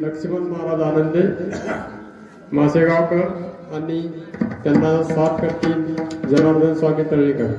लक्ष्मण महाराज आनंदे मासेगावकर आणि त्यांना साथ करतील जनार्दन स्वामी तळेकर.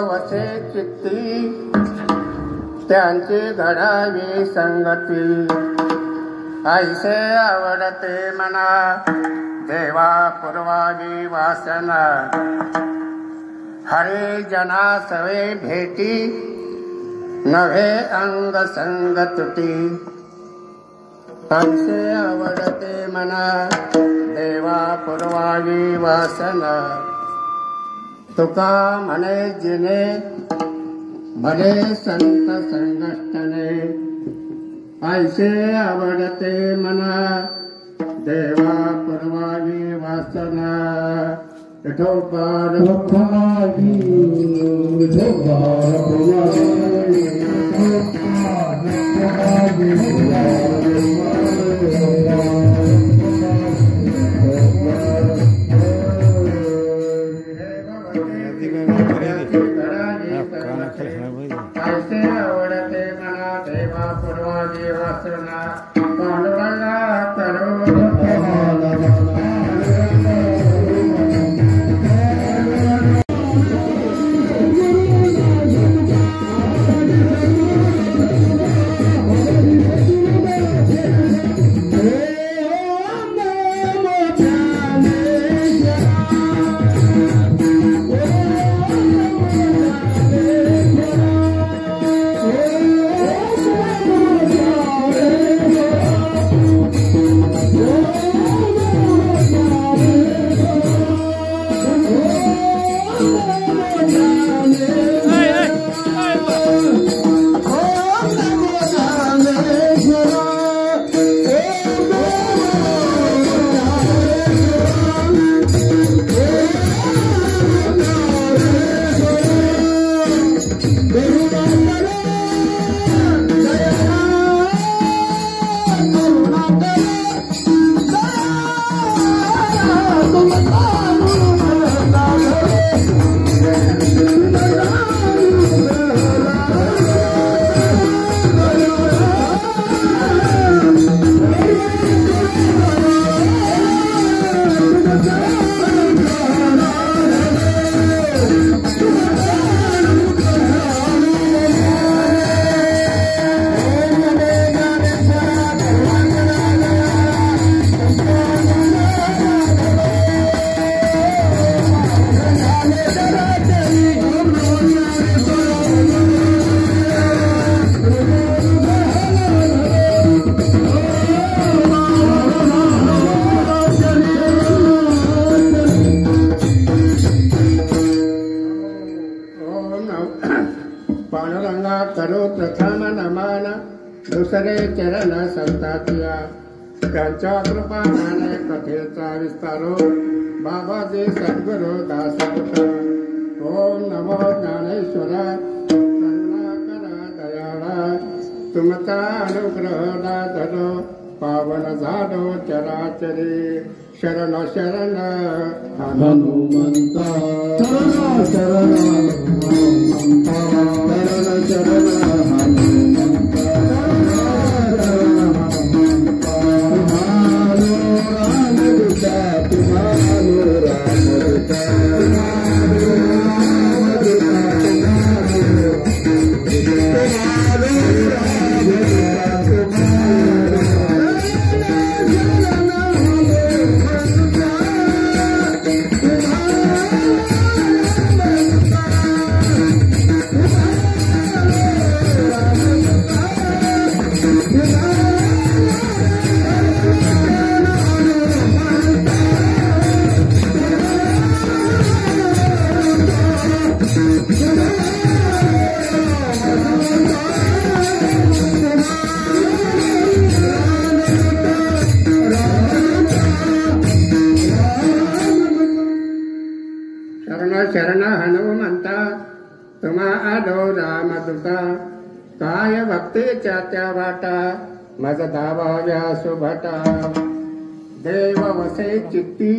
वसे चित्ती त्यांची घडावी संगती ऐसे आवडते मना देवा पुरवावी वासना हरे जना सवे भेटी नव्हे अंग संग तुटी ऐसे आवडते मना देवा पुरवावी वासना तुका म्हणे जिने भले संत संगष्टने ऐसे आवडते मना देवा पुरवावी वासना विठोबार पुरवावी ऐसे आवडते मना देवा पुरवावी वासना पांडुरंगा करो पांडुरंगा करो प्रथम नमन दुसरे चरण संतातिया त्यांच्या कृपाने कथेचा विस्तारो बाबाजी सद्गुरु दासपुत्र ओम नमो ज्ञानेश्वरा करुणाकरा दयाळा तुमचा अनुग्रह धरो पावन झालो चराचरी शरण शरण हनुमंता शरण शरण हनुमंता शरण शरण हनुमंता तुम्हारो शरण हनुमंता तुम्हा आलो रामदूता काय भक्तीच्या त्या वाटा मज धावाव्या सुभटा देव वसे चित्ती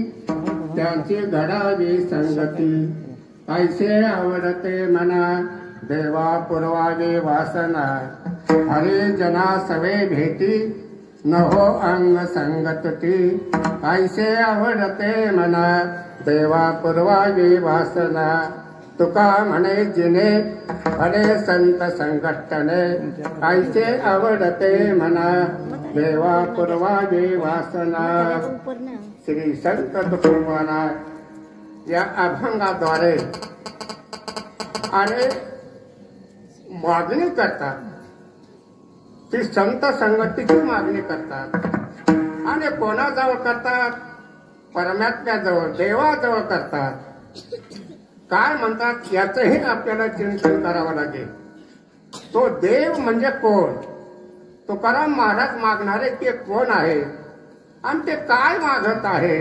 त्यांची घडावी संगती ऐसे आवडते मना देवा पुरवावी वासना हरे जना सवे भेटी नहो अंग संगती ऐसे आवडते मना देवा पुरवावी वासना तुका म्हणे जिने अरे संत संकटने ऐसे आवडते म्हणा देवा पूर्वाजी वासना. श्री संत तुकोबारा या अभंगाद्वारे आणि मागणी करतात, ती संत संगतीची मागणी करतात आणि कोणाजवळ करतात? परमात्म्याजवळ, देवाजवळ करतात. काय म्हणतात याचंही आपल्याला चिंतन करावं लागेल. तो देव म्हणजे कोण? तुकाराम महाराज मागणारे ते कोण आहे आणि ते काय मागत आहे?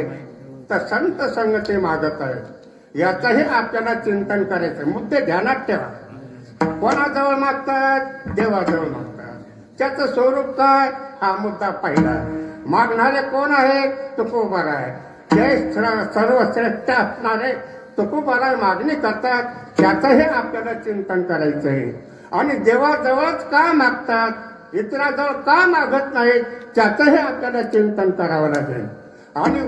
तर संत संगती मागत आहे. याचंही आपल्याला चिंतन करायचं. मुद्दे ध्यानात ठेवा. कोणाजवळ मागतात? देवाजवळ मागतात. त्याचं स्वरूप काय? हा मुद्दा पहिला. मागणारे कोण आहे? तुकोबार आहे. ते सर्वश्रेष्ठ असणारे तुकोबार मागणी करतात. त्याचंही आपल्याला चिंतन करायचं आहे. आणि देवाजवळच का मागतात? इतराजवळ का मागत नाहीत? त्याचंही आपल्याला चिंतन करावं लागेल. आणि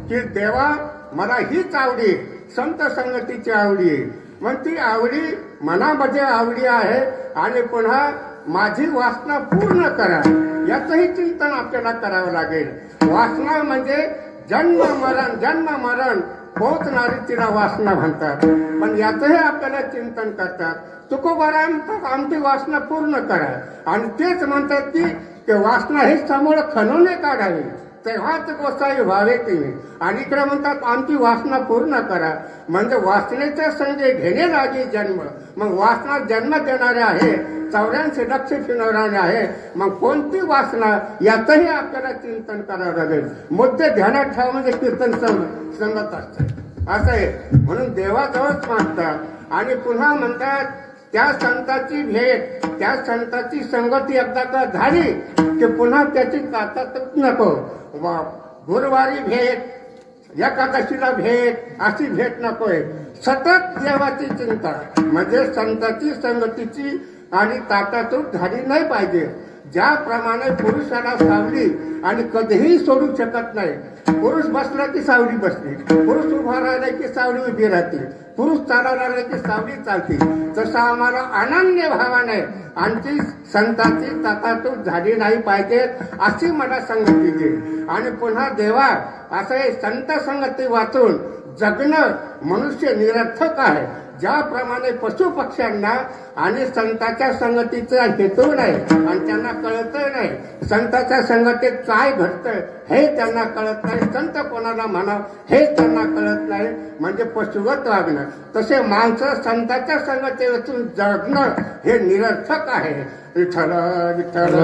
की देवा मला हीच आवडी, संत संगतीची आवडी, मग ती आवडी मनामध्ये आवडी आहे आणि पुन्हा माझी वासना पूर्ण करा, याचंही चिंतन आपल्याला करावं लागेल. वासना म्हणजे जन्म मरण पोहोचणारी तिला वासना म्हणतात. पण याचंही आपल्याला चिंतन करतात. तुकोबारा म्हणतात आमची वासना पूर्ण करा. आणि तेच म्हणतात की वासना हे समोर खणून काढावी, तेव्हाच गोसाई व्हावे तुम्ही. आणि इकडे म्हणतात आमची वासना पूर्ण करा. म्हणजे वासनेच्या संगे घेणे लागे जन्म. मग वासना जन्म देणारे आहे, 84 लक्ष फिरवणारे आहे. मग कोणती वासना? याचंही आपल्याला चिंतन करावं लागेल. मुद्दे ध्यानात ठेवा म्हणजे कीर्तन संगत असतं असं आहे. म्हणून देवाजवळच मागतात. आणि पुन्हा म्हणतात त्या संताची भेट, त्या संताची संगती एकदा का झाली की पुन्हा त्याची ताकदच नको. गुरुवारी भेट, एकादशीला भेट, अशी भेट नकोय. सतत देवाची चिंता म्हणजे संताची संगतीची आणि ताटातूट झाली नाही पाहिजे. ज्याप्रमाणे पुरुषाला सावली आणि कधीही सोडू शकत नाही. पुरुष बसला की सावली बसली, पुरुष उभा राहिला की सावली उभी राहते, पुरुष चालायला लागला की सावली चालते. तसं आम्हाला अनन्य भावाने आमची संतांची ताटातूट झाली नाही पाहिजे अशी मला संगती दे. आणि पुन्हा देवा असं हे संत संगती वाचून जगणं मनुष्य निरर्थक आहे. ज्याप्रमाणे पशु पक्ष्यांना आणि संतांच्या संगतीचा हेतू नाही आणि त्यांना कळतही नाही, संतांच्या संगतीत काय घडतंय हे त्यांना कळत नाही, संत कोणाला म्हणावं हे त्यांना कळत नाही, म्हणजे पशुवत वागणं. तसे माणसं संतांच्या संगतीतून जगणं हे निरर्थक आहे. विठ्ठल विठ्ठल.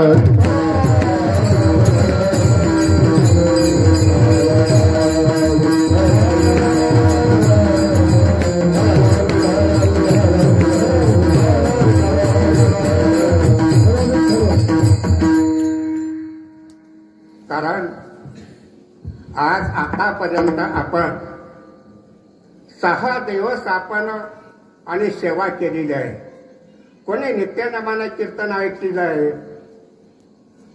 कारण आज आतापर्यंत आपण 6 दिवस आपण आणि सेवा केलेली आहे. कोणी नित्यनेमाने कीर्तन ऐकलेलं आहे,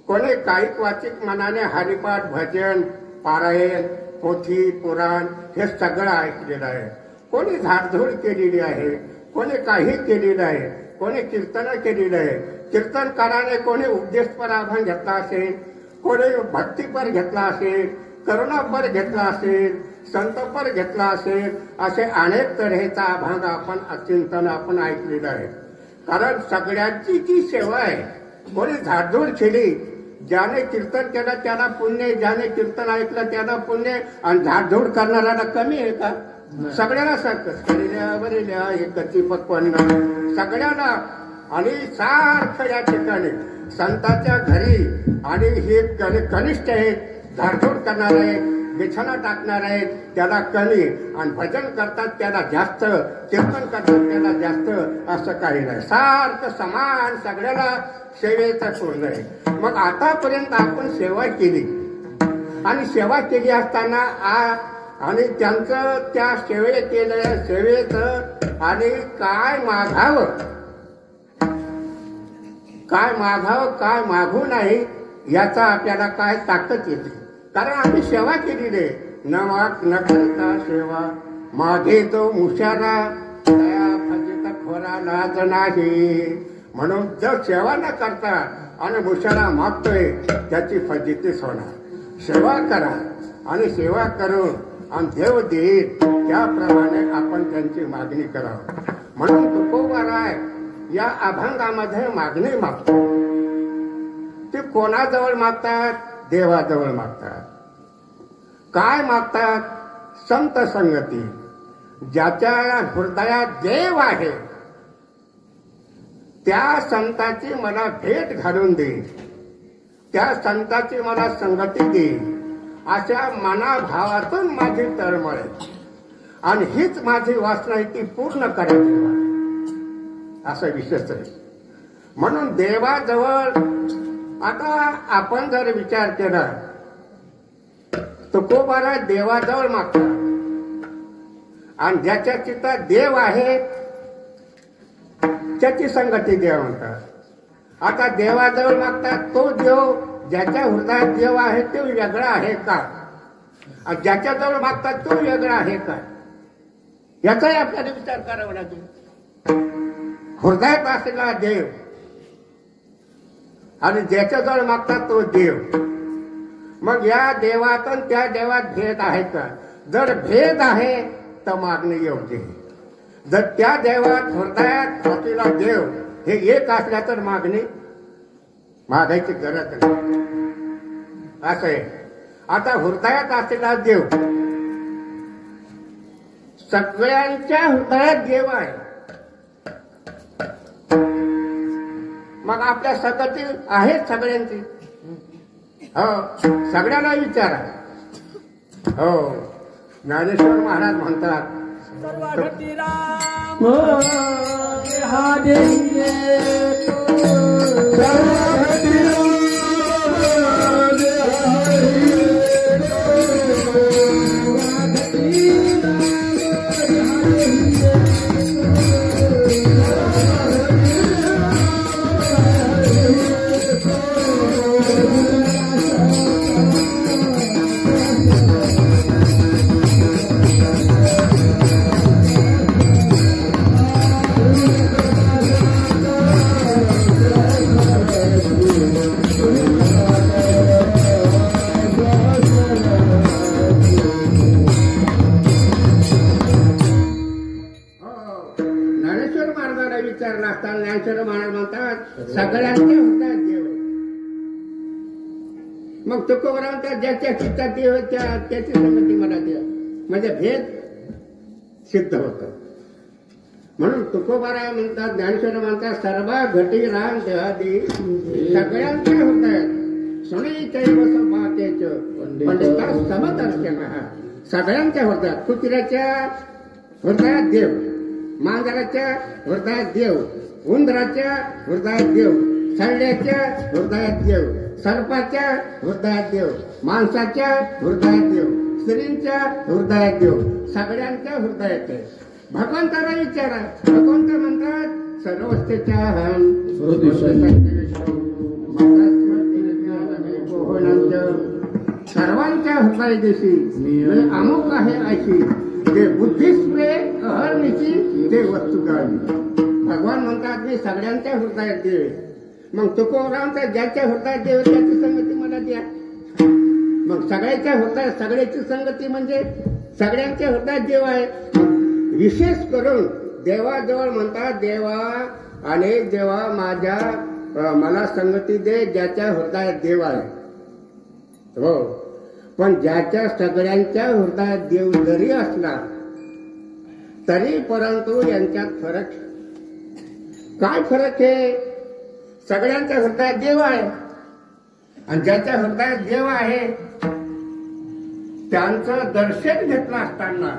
कोणी कायिक वाचिक मनाने हरिपाठ, भजन, पारायण, पोथी, पुराण हे सगळं ऐकलेलं आहे. कोणी झाडझूड केलेली आहे, कोणी काही केलेलं आहे, कोणी कीर्तन केलेलं आहे. कीर्तनकाराने कोणी उपदेशपर अभंग घेतला असेल, कोणी भक्तीपर घेतला असेल, करुणापर घेतला असेल, संतपर घेतला असेल, असे अनेक तऱ्हेचा अभंग आपण चिंतन आपण ऐकलेलं आहे. कारण सगळ्यांची ती सेवा आहे. कोणी झाडझूड केली, ज्याने कीर्तन केलं त्याला पुण्य, ज्याने कीर्तन ऐकलं त्याला पुण्य, आणि झाडझूड करणाऱ्याला कमी आहे का? सगळ्याला सारखंच केलेल्या बरेल्या हे कच्ची पक्वान सगळ्यांना. आणि सारखं या ठिकाणी संतांच्या घरी आणि हे कनिष्ठ आहेत, झाडझूड करणार आहेत, बिछाना टाकणार आहेत त्याला कमी, आणि भजन करतात त्याला जास्त, कीर्तन करतात त्याला जास्त, असं काही नाही. सारखं समान सगळ्याला सेवेचं पूर्ण आहे. मग आतापर्यंत आपण सेवा केली आणि सेवा केली असताना आणि त्यांचं त्या सेवेचं आणि काय मागावं, काय मागू नाही याचा आपल्याला काय ताकद येते. कारण आम्ही सेवा केलेली आहे. न करता सेवा मागे तो मुशारा, मला लाज नाही. म्हणून जो सेवा न करता आणि भूषणा मागतोय त्याची फजितीच होणार. सेवा करा आणि सेवा करून आणि देव देईल त्याप्रमाणे आपण त्यांची मागणी करावी. म्हणून तुकोबाराय या अभंगामध्ये मागणी मागतो. ते कोणाजवळ मागतात? देवाजवळ मागतात. काय मागतात? संत संगती. ज्याच्या हृदयात देव आहे त्या संताची मला भेट घालून दे, त्या संताची मला संगती दे, अशा मनाभावातून माझी तळमळ आणि हीच माझी वासना आहे ती पूर्ण करायची असं विशेष आहे. म्हणून देवाजवळ आता आपण जर विचार केला तुकोबारा देवाजवळ मागतात आणि ज्याच्या चित्तात देव आहे त्याची संगती देव म्हणतात. आता देवाजवळ मागतात तो देव ज्याच्या हृदयात देव आहे तो वेगळा आहे का? ज्याच्याजवळ मागतात तो वेगळा आहे का? याचाही आपल्याला विचार करावा लागेल. हृदयात असलेला देव आणि ज्याच्याजवळ मागतात तो देव, मग या देवातून त्या देवात भेद आहे का? जर भेद आहे तर मागणी योग्य आहे. जर त्या देवात हृदयात असलेला देव हे एक असल्या तर मागणी मागायची गरज नाही असं आहे. आता हृदयात असलेला देव सगळ्यांच्या हृदयात देव आहे. मग आपल्या संगती आहेत सगळ्यांची. हो, सगळ्यांना विचारा. हो, ज्ञानेश्वर महाराज म्हणतात ज्ञानेश्वर महाराज म्हणतात सगळ्यांच्या हृदयात देव आहे. मग तुकोबारा म्हणतात ज्याच्या चित्तात देव त्याची संगती मला देव, म्हणजे भेद सिद्ध होत. म्हणून तुकोबारा म्हणतात, ज्ञानेश्वर म्हणतात सर्व घटी राम देहादी सगळ्यांच्या हृदयात सुनीचैव सपातेच पंडिता समदर्शन. सगळ्यांच्या हृदयात, कुत्र्याच्या हृदयात देव, मांजराच्या हृदयात देव, उंदराच्या हृदयात देव, सळल्याच्या हृदयात देव, सर्पाच्या हृदयात देव, माणसाच्या हृदयात देव, स्त्रींच्या हृदयात देव, सगळ्यांच्या हृदयात आहे. भगवंताला विचारा. भगवंत म्हणतात सर्वस्तेच्या सर्वांच्या हृदयदेशी अमुक आहे अशी ते बुद्धिस्प्रे अहर्निशी ते वस्तू गावी. भगवान म्हणतात मी सगळ्यांच्या हृदयात देव. मग तुकोबारा म्हणतात ज्याच्या हृदयात देव त्याची संगती मला द्या. मग सगळ्याच्या हृदयात सगळ्याची संगती म्हणजे सगळ्यांच्या हृदयात देव आहे. विशेष करून देवाजवळ म्हणतात देवा अनेक देवा माझ्या मला संगती दे ज्याच्या हृदयात देव आहे. हो, पण ज्याच्या सगळ्यांच्या हृदयात देव जरी असला तरी परंतु यांच्यात फरक. काय फरक आहे? सगळ्यांच्या हृदयात देव आहे आणि ज्याच्या हृदयात देव आहे त्यांचं दर्शन घेतलं असताना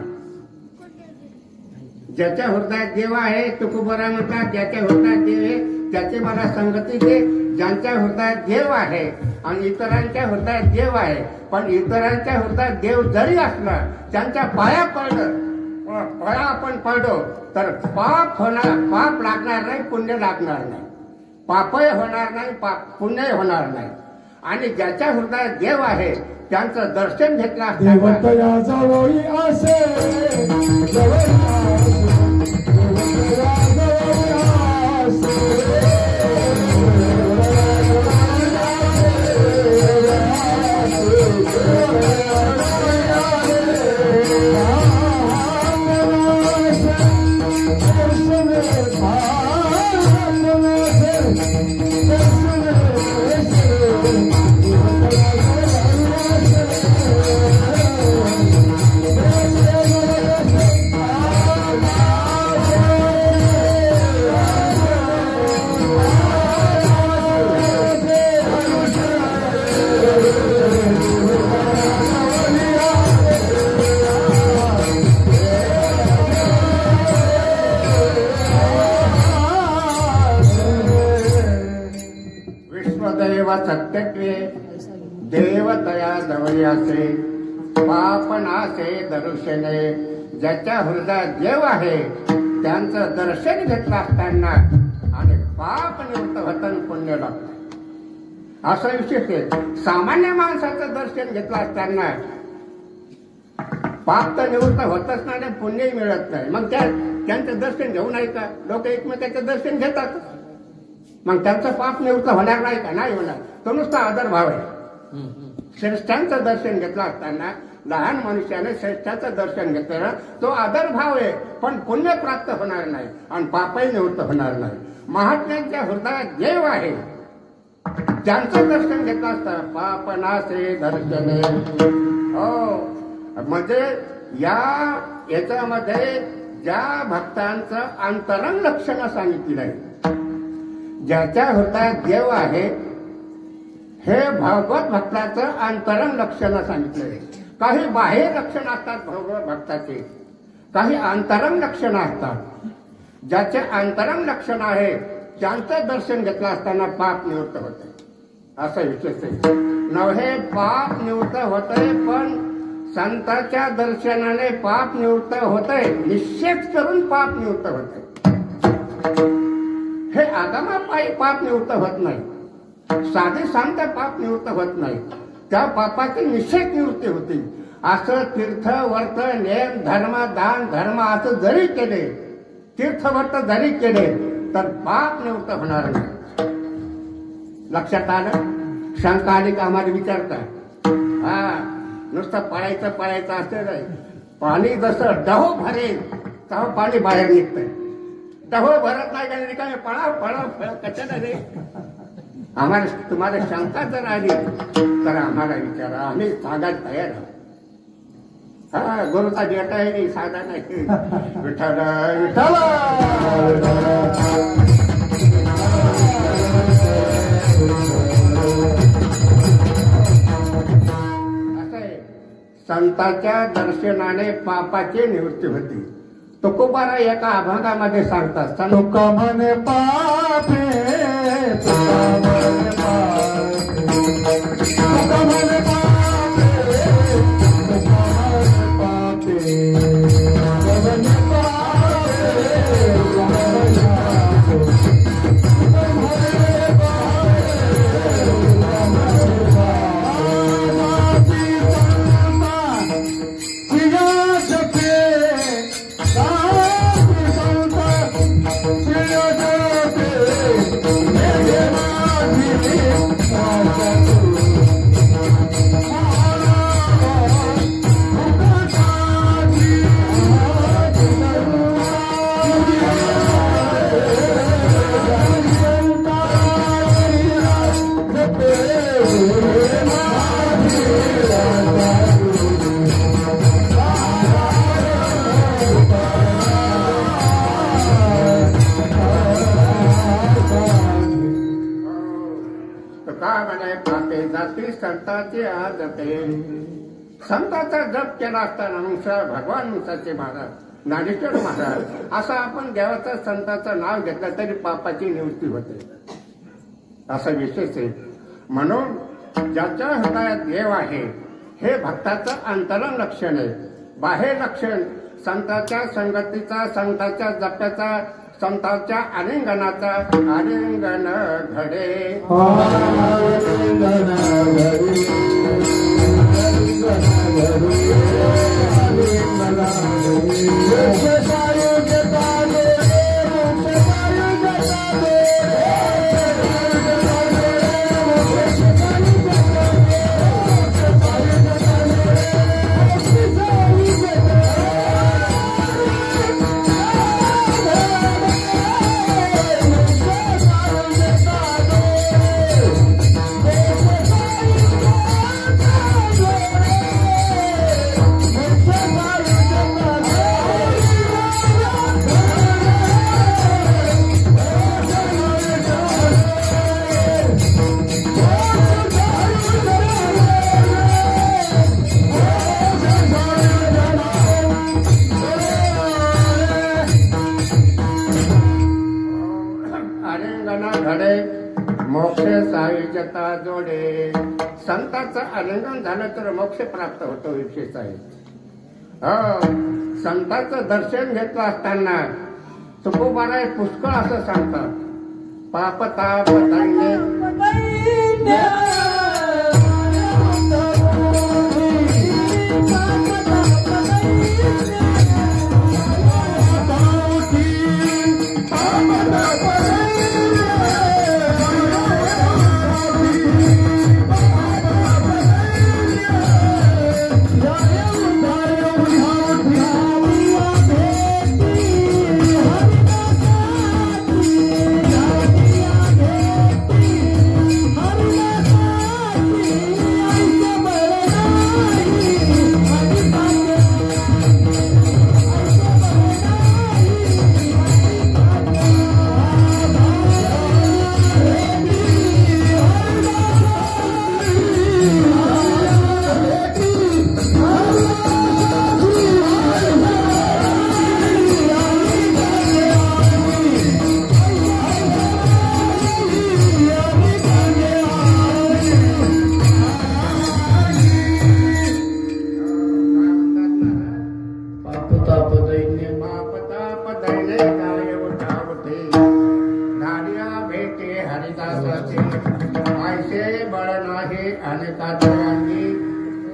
ज्याच्या हृदयात देव आहे तुकोबारा म्हणतात ज्याच्या हृदयात देव आहे त्याची मला संगती दे. ज्यांच्या हृदयात देव आहे आणि इतरांच्या हृदयात देव आहे, पण इतरांच्या हृदयात देव जरी असला त्यांच्या पाया पडलं, पाया आपण पडलो तर पाप होणार, पाप लागणार नाही, पुण्य लागणार नाही. पापही होणार नाही, पुण्यही होणार नाही. आणि ज्याच्या हृदयात देव आहे त्यांचं दर्शन घेतलं असताना सर्व सत्यत्वे देवतया जवळी असे पाप नासे दर्शने. ज्याच्या हृदयात देव आहे त्यांचं दर्शन घेतलं असताना आणि पाप निवृत्त होतं पुण्य लागतं असा विशेष आहे. सामान्य माणसाचं दर्शन घेतलं असताना पाप तर निवृत्त होतच नाही आणि पुण्यही मिळत नाही. मग त्यांचं दर्शन घेऊ नाही का? लोक एकमेकांचं दर्शन घेतात, मग त्यांचं पाप निवृत्त होणार नाही का? नाही होणार. तो नुसता आदरभाव आहे. श्रेष्ठांचं दर्शन घेतलं असताना लहान मनुष्याने श्रेष्ठाचं दर्शन घेतलं तो आदरभाव आहे, पण पुण्य प्राप्त होणार नाही आणि पापही निवृत्त होणार नाही. महात्म्यांच्या हृदयात देव आहे ज्यांचं दर्शन घेतलं असतं पाप नासे दर्शने. हो, म्हणजे याच्यामध्ये ज्या भक्तांचं अंतरंग लक्षणं सांगितलेलं आहे, ज्याच्या हृदयात देव आहे हे भागवत भक्ताचं अंतरंग लक्षणं सांगितलेलं आहे. काही बाह्य लक्षणं असतात भागवत भक्ताचे, काही अंतरंग लक्षणं असतात. ज्याचे अंतरंग लक्षण आहे त्यांचं दर्शन घेतलं असताना पाप निवृत्त होते असं विशेष आहे. नव्हे पाप निवृत्त होतंय, पण संतांच्या दर्शनाने पाप निवृत्त होतंय. निश्चित करून पाप निवृत्त होतंय. हे आगमापायी पाप निवृत्त होत नाही, साधे सांगत पाप निवृत्त होत नाही. त्या पापाची निश्चित निवृत्ती होती. असं तीर्थ वर्त नेम धर्म दान धर्म असं जरी केले, तीर्थवर्त जरी केले तर पाप निवृत्त होणार नाही. लक्षात आलं? शंका आली का आम्हाला विचारतात. हा, नुसतं पळायचं असं नाही. पाणी जसं डहो भरेल तेव्हा पाणी बाहेर निघतंय. डहो भरत नाही का रिकामे पळाव कशाला रे? आम्हाला तुम्हाला शंका जर आली तर आम्हाला विचारा, आम्ही सांगायला तयार आहोत. हा, गुरुचा डेटा आहे साधा नाही. विठ्ठल विठ्ठल संतांच्या दर्शनाने पापाची निवृत्ती होती. तुकोबारा एका अभंगामध्ये सांगतात, तुका म्हणे पापे तुका म्हणे पापे तुका म्हणे पापे तुका म्हणे पापे तुका म्हणे संतांचे आदते. संतांचा जप केला असताना भगवान मुसाचे महाराज, ज्ञानेश्वर महाराज असं आपण देवाचं संतांचं नाव घेतलं तरी पापाची निवृत्ती होते असा विशेष आहे. म्हणून ज्याच्या हृदयात देव आहे हे भक्ताचं अंतरंग लक्षण आहे. बाह्य लक्षण संतांच्या संगतीचा, संतांच्या जप्याचा, संतांच्या आलिंगनाचा. आलिंगन घडे संतांचं आलिंगन झालं तर मोक्ष प्राप्त होतो विशेष आहे. संतांचं दर्शन घेतलं असताना तुकोबाराय पुष्कळ असं सांगतात. पाप ताप दैन्य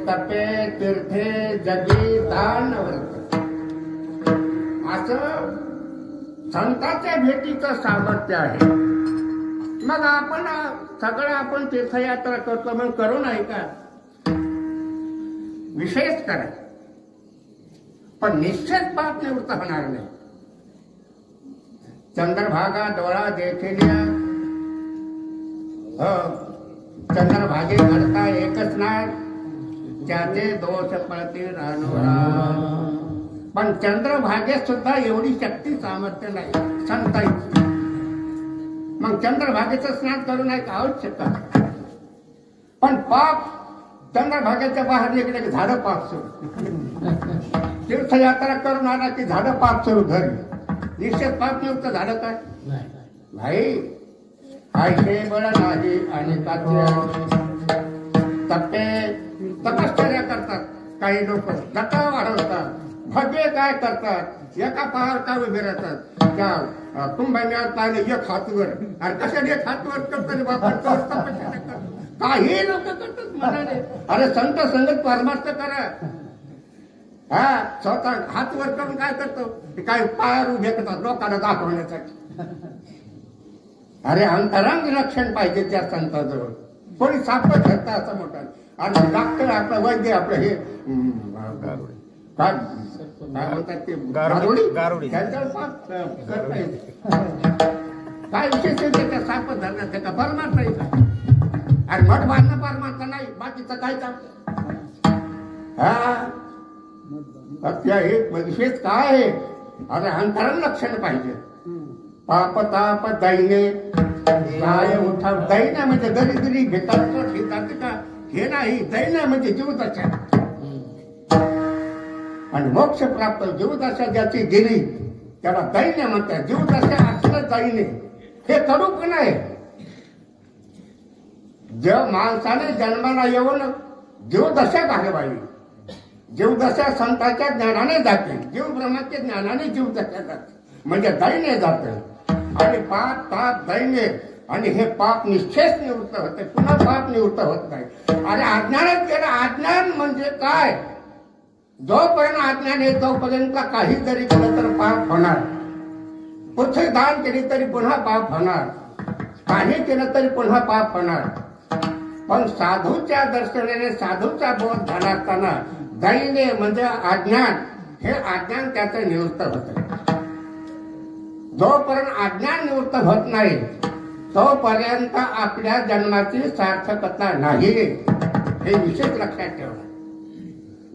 तपे तीर्थे जगी दान असं संतांच्या भेटीचं सामर्थ्य आहे. मग आपण तीर्थयात्रा करतो, मग करू नाही का? विशेष करा, पण निश्चित पाप निवृत्त होणार नाही. चंद्रभागा डोळा देखिल्या चंद्रभागे घडता एकच नाय, ज्याचे दोष पळतील रानोरा. पण चंद्रभागेत सुद्धा एवढी शक्ती सामर्थ्य नाही संतांची. मग चंद्रभागेचं स्नान करू नाही का? आवश्यक. पण पाप चंद्रभागेच्या बाहेर निघले की झाडं पाप सुरू. तीर्थयात्रा करून आला की झाडं पाप सुरू घरी. निश्चित पाप निवृत्त झालं काय? नाही. आयशे बळ नाही आणि तप्पे तपश्चर्या करतात. काही लोक जटा वाढवतात, भगे काय करतात, एका पहार का उभे राहतात. त्या कुंभमेळ्यात पाहिले एक हातवर, आणि कशाने एक हातवर करतात बाबा, काही लोक करतात म्हणाले. अरे संत संगत परमार्थ करा. स्वतः हातवर करून काय करतो, काय पायावर उभे करतात लोकांना दाखवण्यासाठी. अरे अंतरंग लक्षण पाहिजे त्या संताजवळ. कोणी सापड धरता असं मोठा. आणि डॉक्टर आपलं वैद्य आपलं हे काय म्हणतात ते गारोडी करता येते. काय विशेष आहे त्या सापड धरण्यात? त्याचा परमार्थ नाही का? आणि मठ बांधणं परमार्थ नाही, बाकीचं काय काम? हे विशेष काय आहे? अरे अंतरंग लक्षण पाहिजे. पाप ताप दैन्य काय उठा. दैन्य म्हणजे दरिद्री भेटात का हे नाही. दैन्य म्हणजे जीवदशा. आणि मोक्ष प्राप्त जीवदशा ज्याची गेली त्याला दैन्य म्हणतात. जीवदशा असलं दैन्य हे कडूपण आहे. जेव्हा माणसाने जन्माला येऊन जीवदशा घालवावी. जीवदशा संतांच्या ज्ञानाने जाते. जीव ब्रह्माच्या ज्ञानाने जीवदशा जाते, म्हणजे दैन्य जाते. आणि पाप ताप दैन्य, आणि हे पाप निश्चयच निवृत्त होते, पुन्हा पाप निवृत्त होत नाही. आणि अज्ञानात गेलं. अज्ञान म्हणजे काय? जोपर्यंत अज्ञान आहे तोपर्यंत काही जरी केलं तर पाप होणार. पृथ्वी दान केली तरी पुन्हा पाप होणार. काही केलं तरी पुन्हा पाप होणार. पण साधूच्या दर्शनाने साधूचा बोध झाला असताना दैन्य म्हणजे अज्ञान, हे अज्ञान त्याचं निवृत्त होतं. जोपर्यंत अज्ञान निवृत्त होत नाही तोपर्यंत आपल्या जन्माची सार्थकता नाही. हे विशेष लक्षात ठेवा.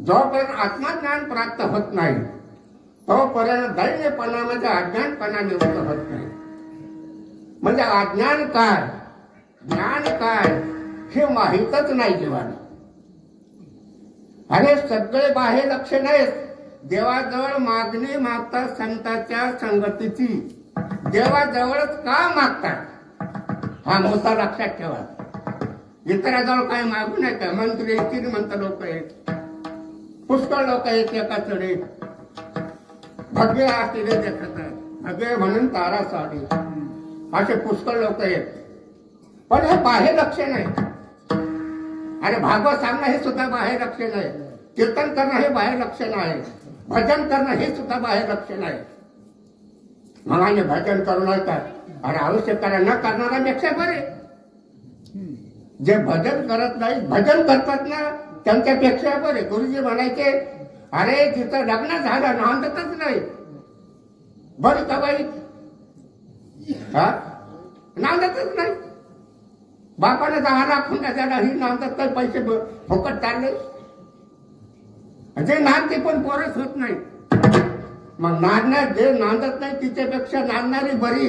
जोपर्यंत आत्मज्ञान प्राप्त होत नाही तोपर्यंत दैन्यपणा म्हणजे अज्ञानपणा निवृत्त होत नाही. म्हणजे अज्ञान काय, ज्ञान काय हे माहीतच नाही जीवाला. अरे सगळे बाह्य लक्षण आहेत. देवाजवळ मागणी मागतात संतांच्या संगतीची. देवाजवळच का मागतात हा मुद्दा लक्षात ठेवा. इतराजवळ काय मागू नाही का? मंत्री श्रीमंत लोक आहेत, पुष्कळ लोक आहेत एका चढीत. भगे आशिले देखतात, भगे म्हणून तारा साडी, असे पुष्कळ लोक आहेत. पण हे बाह्य लक्षण आहे. अरे भागवत सांगणं हे सुद्धा बाह्य लक्षण आहे. कीर्तन करणं हे बाह्य लक्षण आहे. भजन करणं हे सुद्धा बाह्य लक्षण आहे. मनाने भजन करू नये का? अरे आवश्यक करा, न करणाऱ्यापेक्षा बरे. जे भजन करत नाही, भजन करतात ना, त्यांच्यापेक्षा बरे. गुरुजी म्हणायचे, अरे तिथं लग्न झालं नांदतच नाही, बरं का बाई? हा, नांदतच नाही. बापाने 10 लाख हुंडा द्यायला, ही नांदत नाही, पैसे फुकट चालले. जे नांदते पण पोरच होत नाही. मग नांदणार, जे नांदत नाही तिच्यापेक्षा नांदणारी बरी.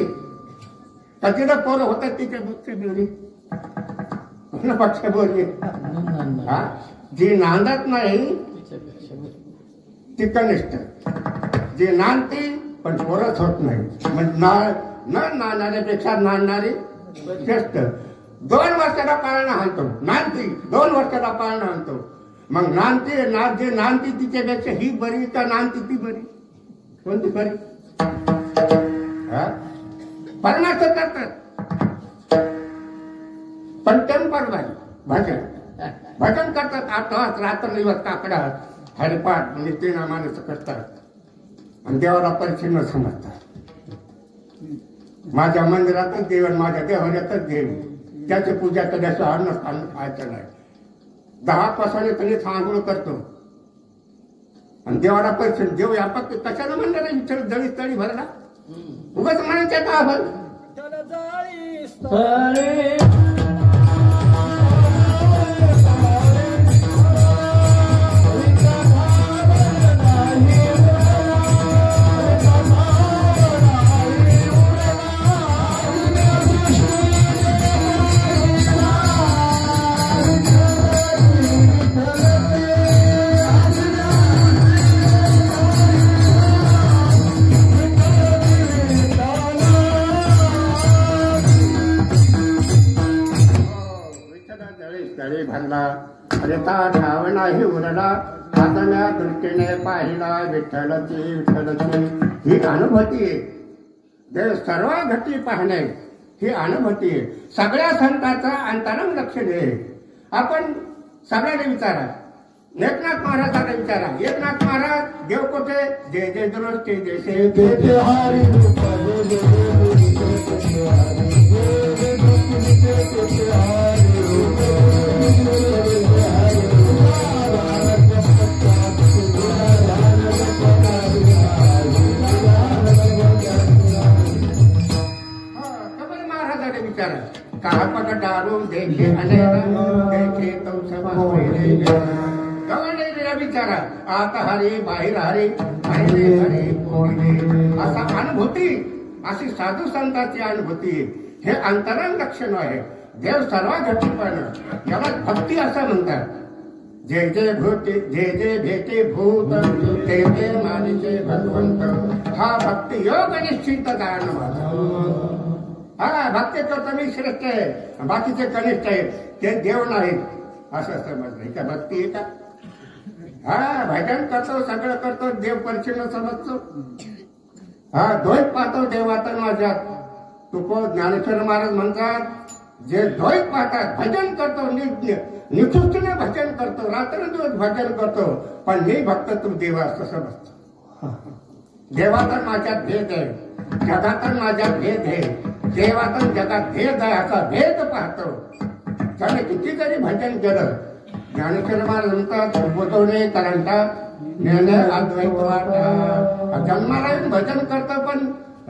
तिला पोरं होतात तिच्यापेक्षा बरी, पक्ष बरी. हा, जी नांदत नाही ती कनिष्ठ, जी नांदते पण पोरच होत नाही. न नांदण्यापेक्षा नांदणारी श्रेष्ठ. 2 वर्षाला पाळणं आणतो, नांदती 2 वर्षाला पाळणं आणतो. मग नांदते, जे नांदती तिच्यापेक्षा ही बरी का नांदती ती बरी? कोणती बरी? परमार्थ करतात पण टेम्पर नाही. भजन करतात, 8 तास रात्रदिवस काकडा हरिपाठ नित्यनामाने करतात आणि देवाला परिचिन्न समजतात. माझ्या मंदिरातच देव, माझ्या देवाऱ्यातच देव, त्याची पूजा केल्याचं अन्न खायचं नाही. 10 तासाने तरी आंघोळ करतो आणि देवाला परिचिन्न. देव व्यापक कशाला म्हणलं नाही? विठ्ठल जळी तळी भरला, उगाच म्हणायचं का भर? अरे ता ठाव नाही उरला, आत्म्या दृष्टीने पाहिला विठ्ठलची विठ्ठलची. ही अनुभूती आहे. देव सर्व घटी पाहणे ही अनुभूती आहे. सगळ्या संतांचा अंतरंग लक्षण आहे. आपण सगळ्याने विचारा, एकनाथ महाराजाला विचारा. एकनाथ महाराज देव कुठे? जय जय दृष्टी जैसे जय जय हरी महाराजाने विचारा. कहा पग डालून देखे देखे तो विचारा. आता हरे बाहेर हरे हरे हरे असा अनुभूती, अशी साधू संतांची अनुभूती. हे अंतरंग लक्षण आहे. देव सर्व घटी पाहणं याला भक्ती असं म्हणतात. जय जय भूत जय जय भेटे भूत जय जय मानिचे भगवंत. हा भक्ती योग निश्चित जाणं माझा. हा, भक्ती करतो मी श्रेष्ठ आहे, बाकीचे कनिष्ठ आहेत, ते देव नाहीत असं समजलं का? भक्ती आहे का? हा, भजन करतो, सगळं करतो, देव परिचिन्न समजतो. हा, द्वैत पाहतो देवातन माझ्यात. तुको ज्ञानेश्वर महाराज म्हणतात, जे द्वैत पाहतात, भजन करतो, निकृष्टीने भजन करतो, रात्रंदिवस भजन करतो, पण मी भक्त तू देव असं समजतो. देवातन माझ्यात भेद आहे, जगातन माझ्यात भेद आहे, देवातन जगात भेद आहे असा भेद पाहतो. त्याने किती जरी भजन केलं, ज्ञानेश्वर महाराज म्हणतात, उद्बोधवणे करंटा ज्ञान अद्वैत वाटा. जन्माला येऊन भजन करतो पण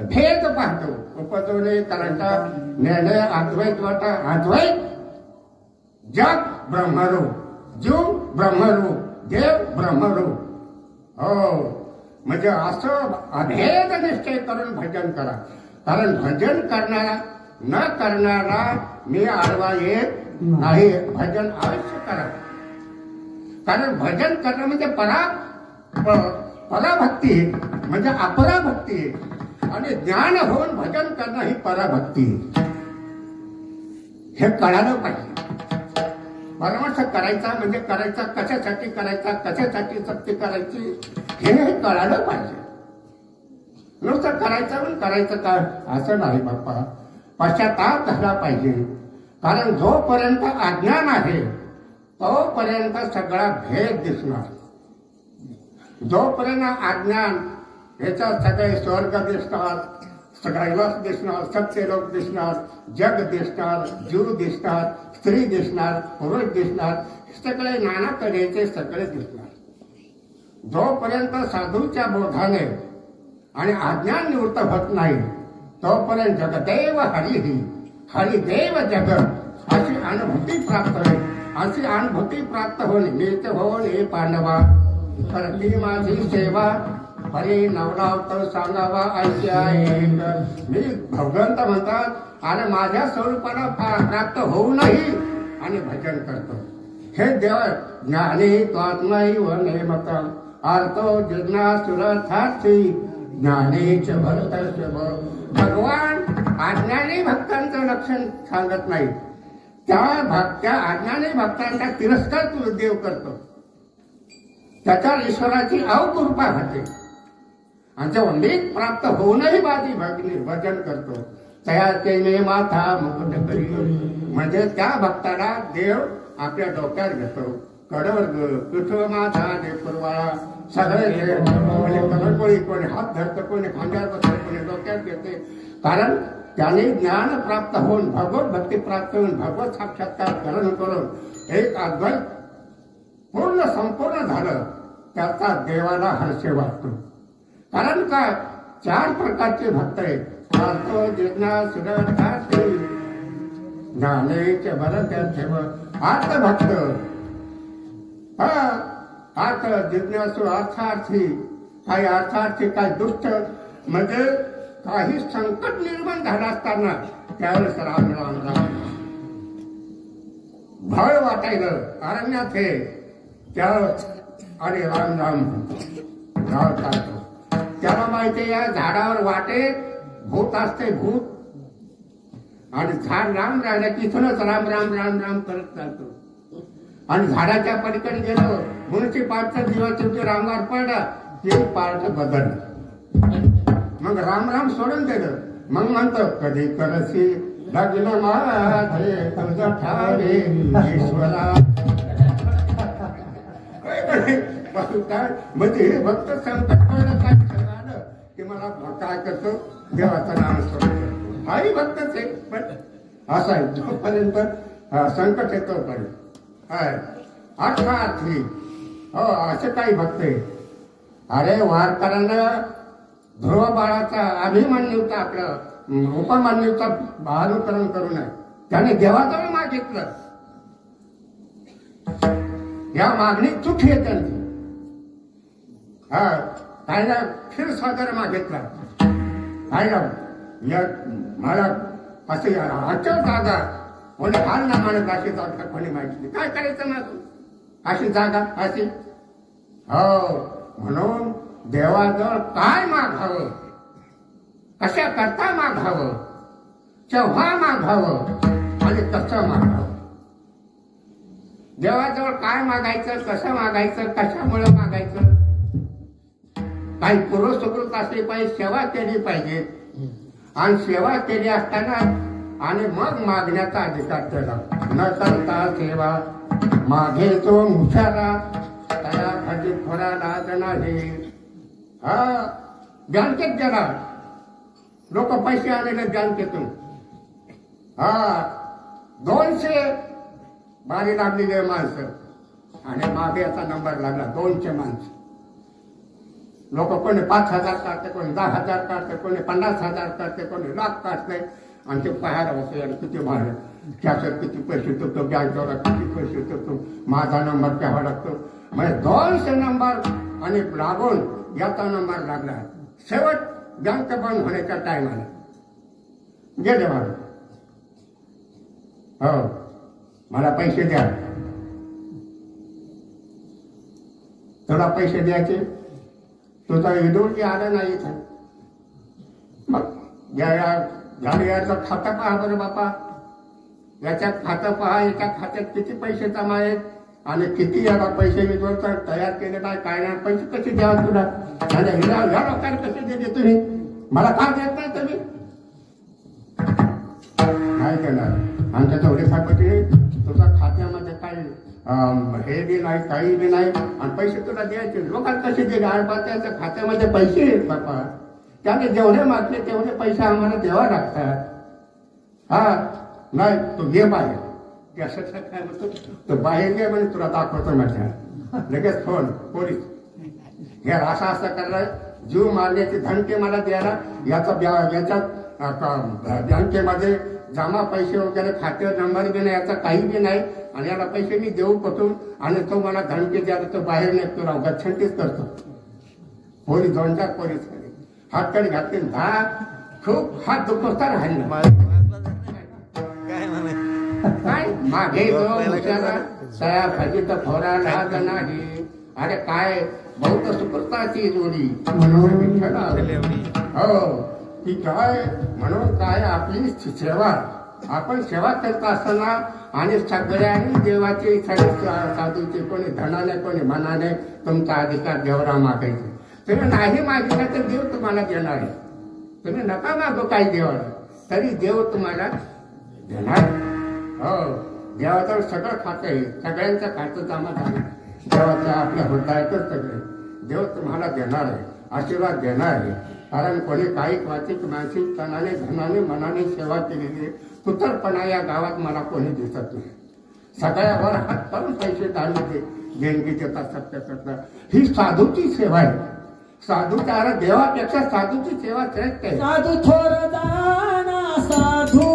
भेद पाहतो. उपजवणे करंटा ज्ञान अद्वैत वाटा. अद्वैत जग ब्रह्मरूप, जीव ब्रह्मरूप, देव ब्रह्मरूप. हो, म्हणजे असं अभेद निश्चय करून भजन करा. कारण भजन करणारा न करणारा मी आडवा येत नाही. भजन अवश्य करा. कारण भजन करणं म्हणजे पराभक्ती म्हणजे अपराभक्ती, आणि ज्ञान होऊन भजन करणं ही पराभक्ती. हे कळालं पाहिजे. परमार्थ करायचा म्हणजे करायचा कशासाठी करायचा, कशासाठी सक्ती करायची हे कळालं पाहिजे. नुसतं करायचं म्हणून करायचं का असं नाही बाप्पा. पश्चाताप झाला पाहिजे. कारण जोपर्यंत अज्ञान आहे तोपर्यंत सगळा भेद दिसणार. जोपर्यंत अज्ञान ह्याचा सगळे स्वर्ग दिसणार, कैलास दिसणार, सत्य लोक दिसणार, जग दिसणार, जीव दिसणार, स्त्री दिसणार, पुरुष दिसणार, सगळे नाना तऱ्हेचे सगळे दिसणार. जोपर्यंत साधूच्या बोधाने आणि अज्ञान निवृत्त होत नाही तोपर्यंत जगदेव हरिही हरिदेव जगत अशी अनुभूती प्राप्त होईल. अशी अनुभूती प्राप्त होणे नीत होऊन हे पांडवा करती माझी सेवा हरी नवनावत सांगावा ऐक्या एक. मी भगवंत म्हणतात आणि माझ्या स्वरूपाला प्राप्त होऊनही आणि भजन करतो. हे देव ज्ञानी त्वात्मय व नेमक आर्तो जिज्ञासुरथार्थी ज्ञानीच भरतर्षभ. भगवान अज्ञानी भक्तांचं लक्षण सांगत नाही. त्या अज्ञानी भक्तांचा तिरस्कार तू देव करतो. त्याच्यावर ईश्वराची अवकृपा होते आणि जेव्हा नीट प्राप्त होऊनही बाजी भगनी भजन करतो तयाचे माथा मुकुट करी. म्हणजे त्या भक्ताला देव आपल्या डोक्यात घेतो. कडवर पृथ्व माथा पूर्वाळा सगळे कोणी कलरपोळी, कोणी हात धरतं, कोणी खांद्यावर बसतं, कोणी डोक्यात घेते. कारण त्याने ज्ञान प्राप्त होऊन भगवत भक्ती प्राप्त होऊन भगवत साक्षात्कार करून एक अद्वैत पूर्ण संपूर्ण झालं त्याचा देवाला हर्ष वाटतो. कारण काय 4 प्रकारचे भक्त आहेत. आर्तो जिज्ञासुरथार्थी ज्ञानेच भरतर्षभ. अर्थ भक्त अर्थ जिज्ञासू अर्थार्थी. काही अर्थार्थी काही दुष्ट म्हणजे काही संकट निर्माण झालं असताना त्यावेळेस राम राम राम भय वाटायलं अरण्यात हे त्यावेळेस अरे राम राम राव चालतो. त्याला माहिती या झाडावर वाटेत भूत असते भूत आणि झाड राम राहिलं की इथूनच राम राम राम राम करत चालतो. आणि झाडाच्या पलीकडे गेलो म्युनिसिपालच्या जीवाची रांगावर पडला ते पार्ट बदललं. मग राम राम सोडून दिलं. मग म्हणतो कधी करसी लग्न माझे तुझं ठावे ईश्वरा. काय म्हणजे हे भक्त संकट पडलं काय आलं की मला काय करतो देवाचं नाम स्मरण करतो. हाही भक्तच आहे. पण असा आहे जोपर्यंत संकट येतो पर्यंत अर्थार्थी हो असे काही भक्त आहे. अरे वारकऱ्यांना ध्रुव बाळाचा अभिमन्यूचा आपलं उपमन्यूचा अनुकरण करू नये. त्याने देवाजवळ मागितलं. या मागणीत चूक आहे त्यांची. काय ना क्षीरसागर मागितला. काय ना मला असे अचल जागा कोणी हाल ना मानत अशी जागा कोणी मागितली. काय करायचं मागून अशी जागा अशी हो. म्हणून देवाजवळ काय मागावं, कशा करता मागावं, केव्हा मागावं आणि कसं मागावं. देवाजवळ काय मागायचं, कसं मागायचं, कशामुळे मागायचं. काही पूर्व सुकृत असली पाहिजे, सेवा केली पाहिजे. आणि सेवा केली असताना आणि मग मागण्याचा अधिकार केला. न करता सेवा मागे तो मुख्याला त्याला खाली थोडा लाज नाही. बँकेत गेला लोक पैसे आलेले बँकेतून 200 बारी लागलेले माणसं आणि मागे याचा नंबर लागला 200 माणसं. लोक कोणी 5,000 काढते, कोणी 10,000 काढते, कोणी 50,000 काढते, कोणी लाख काढते. आणि ते पाहायला बसले किती भाडं त्याच्यात किती पैसे देतो, बँकेवर किती पैसे देतो, माझा नंबर घ्यावा लागतो. म्हणजे 200 नंबर आणि लागून याचा नंबर लागला. शेवट बँक बंद होण्याच्या टायमाला गेले मला हो मला पैसे द्या. तुला पैसे द्यायचे तुझा विदूरची आलं नाही. मग याचं खाता पहा बरं बापा. याच्यात खातं पहा, याच्या खात्यात किती पैसे जमा आहेत आणि किती याला पैसे मी तयार केले काय नाही, पैसे कसे द्यावा तुला आणि ह्या लोकांना कसे देते तुम्ही, मला का देत नाही तुम्ही? नाही देणार आमच्या तेवढे तुझ्या खात्यामध्ये काही हे बी नाही, काही बी नाही आणि पैसे तुला द्यायचे. लोकांना कसे दिले? त्याच्या खात्यामध्ये पैसे आहेत बापा, त्याने जेवढे मागले तेवढे पैसे आम्हाला द्यावा लागतात. हा नाही तू घे बाहेर, त्यासाठी काय म्हणतो तो बाहेर घे म्हणजे तुला दाखवतो माझ्या लगेच फोन पोलीस हे असं असं करणार, जीव मारण्याचे धमकी मला द्यायला, याच्यात बँकेमध्ये जमा पैसे वगैरे खात्यावर नंबर बी नाही, याचा काही बी नाही आणि याला पैसे मी देऊ कुठून आणि तो मला धमकी द्यायला तो बाहेर निघतो राव, गच्छंतीच करतो. पोलीस 2-4 पोलीस हातकडे घातले 10 खूप हात दुखवता राहिला काय मागे सया फजित फोरा लाग नाही. अरे काय बहुत सुकृताची जोडी हो ती काय म्हणून काय आपली सेवा, आपण सेवा करत असताना आणि सगळ्यांनी देवाचे साधूचे कोणी धनाने कोणी मनाने तुमचा अधिकार देवरा मागायचे. तुम्ही नाही मागितला तर देव तुम्हाला देणार आहे. तुम्ही नका मागो काही देवाला तरी देव तुम्हाला देणार. हो देवाचं सगळं खातं आहे, सगळ्यांचं खातं जमा झालं देवाच्या आपल्या हृदयातच सगळे देव तुम्हाला देणार आहे, आशीर्वाद देणार आहे. कारण कोणी काही वाचिक मानसिक तनाने धनाने मनाने सेवा केलेली कुतरपणा या गावात मला कोणी दिसत नाही. सगळ्यावर हात करून पैसे दान देणगी देतात सत्य करतात. ही साधूची सेवा आहे. साधूच्या अरे देवापेक्षा साधूची सेवा श्रेष्ठ आहे. साधू थोर दाना साधू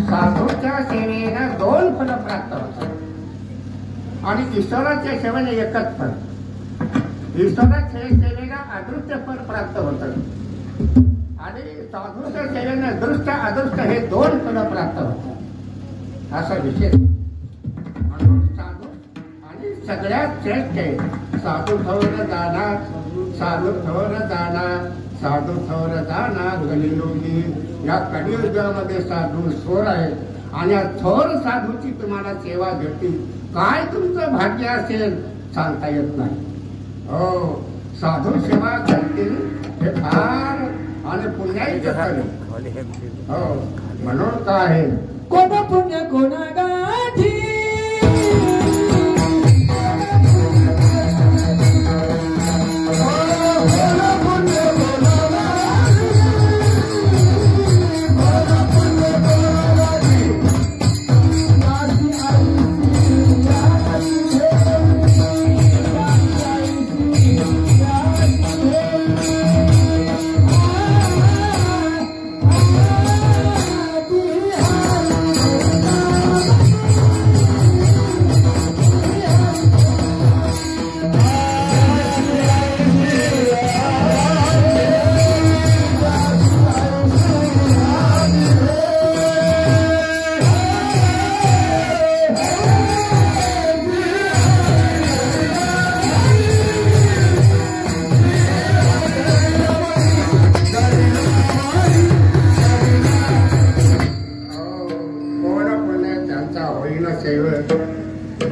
साधूच्या सेवेनं 2 फलं प्राप्त होतात आणि ईश्वराच्या सेवेने एकच फल. ईश्वराच्या सेवेला अदृश्य फल प्राप्त होतं आणि साधूच्या सेवेने दृष्ट अदृष्ट हे 2 फलं प्राप्त होतात. असा विशेष म्हणून साधू आणि सगळ्यात श्रेष्ठ आहे. साधू थोर जाणार, साधू थोर जाणार, साधू थोर जाणार गलिलोगी. या कलियुगामध्ये साधू थोर आहे आणि या थोर साधूची तुम्हाला सेवा भेटतील. काय तुमचं भाग्य असेल सांगता येत नाही. हो साधू सेवा करतील हे फार आणि पुण्याही करेल. हो म्हणून काय आहे कोण पुण्य कोणा गाठी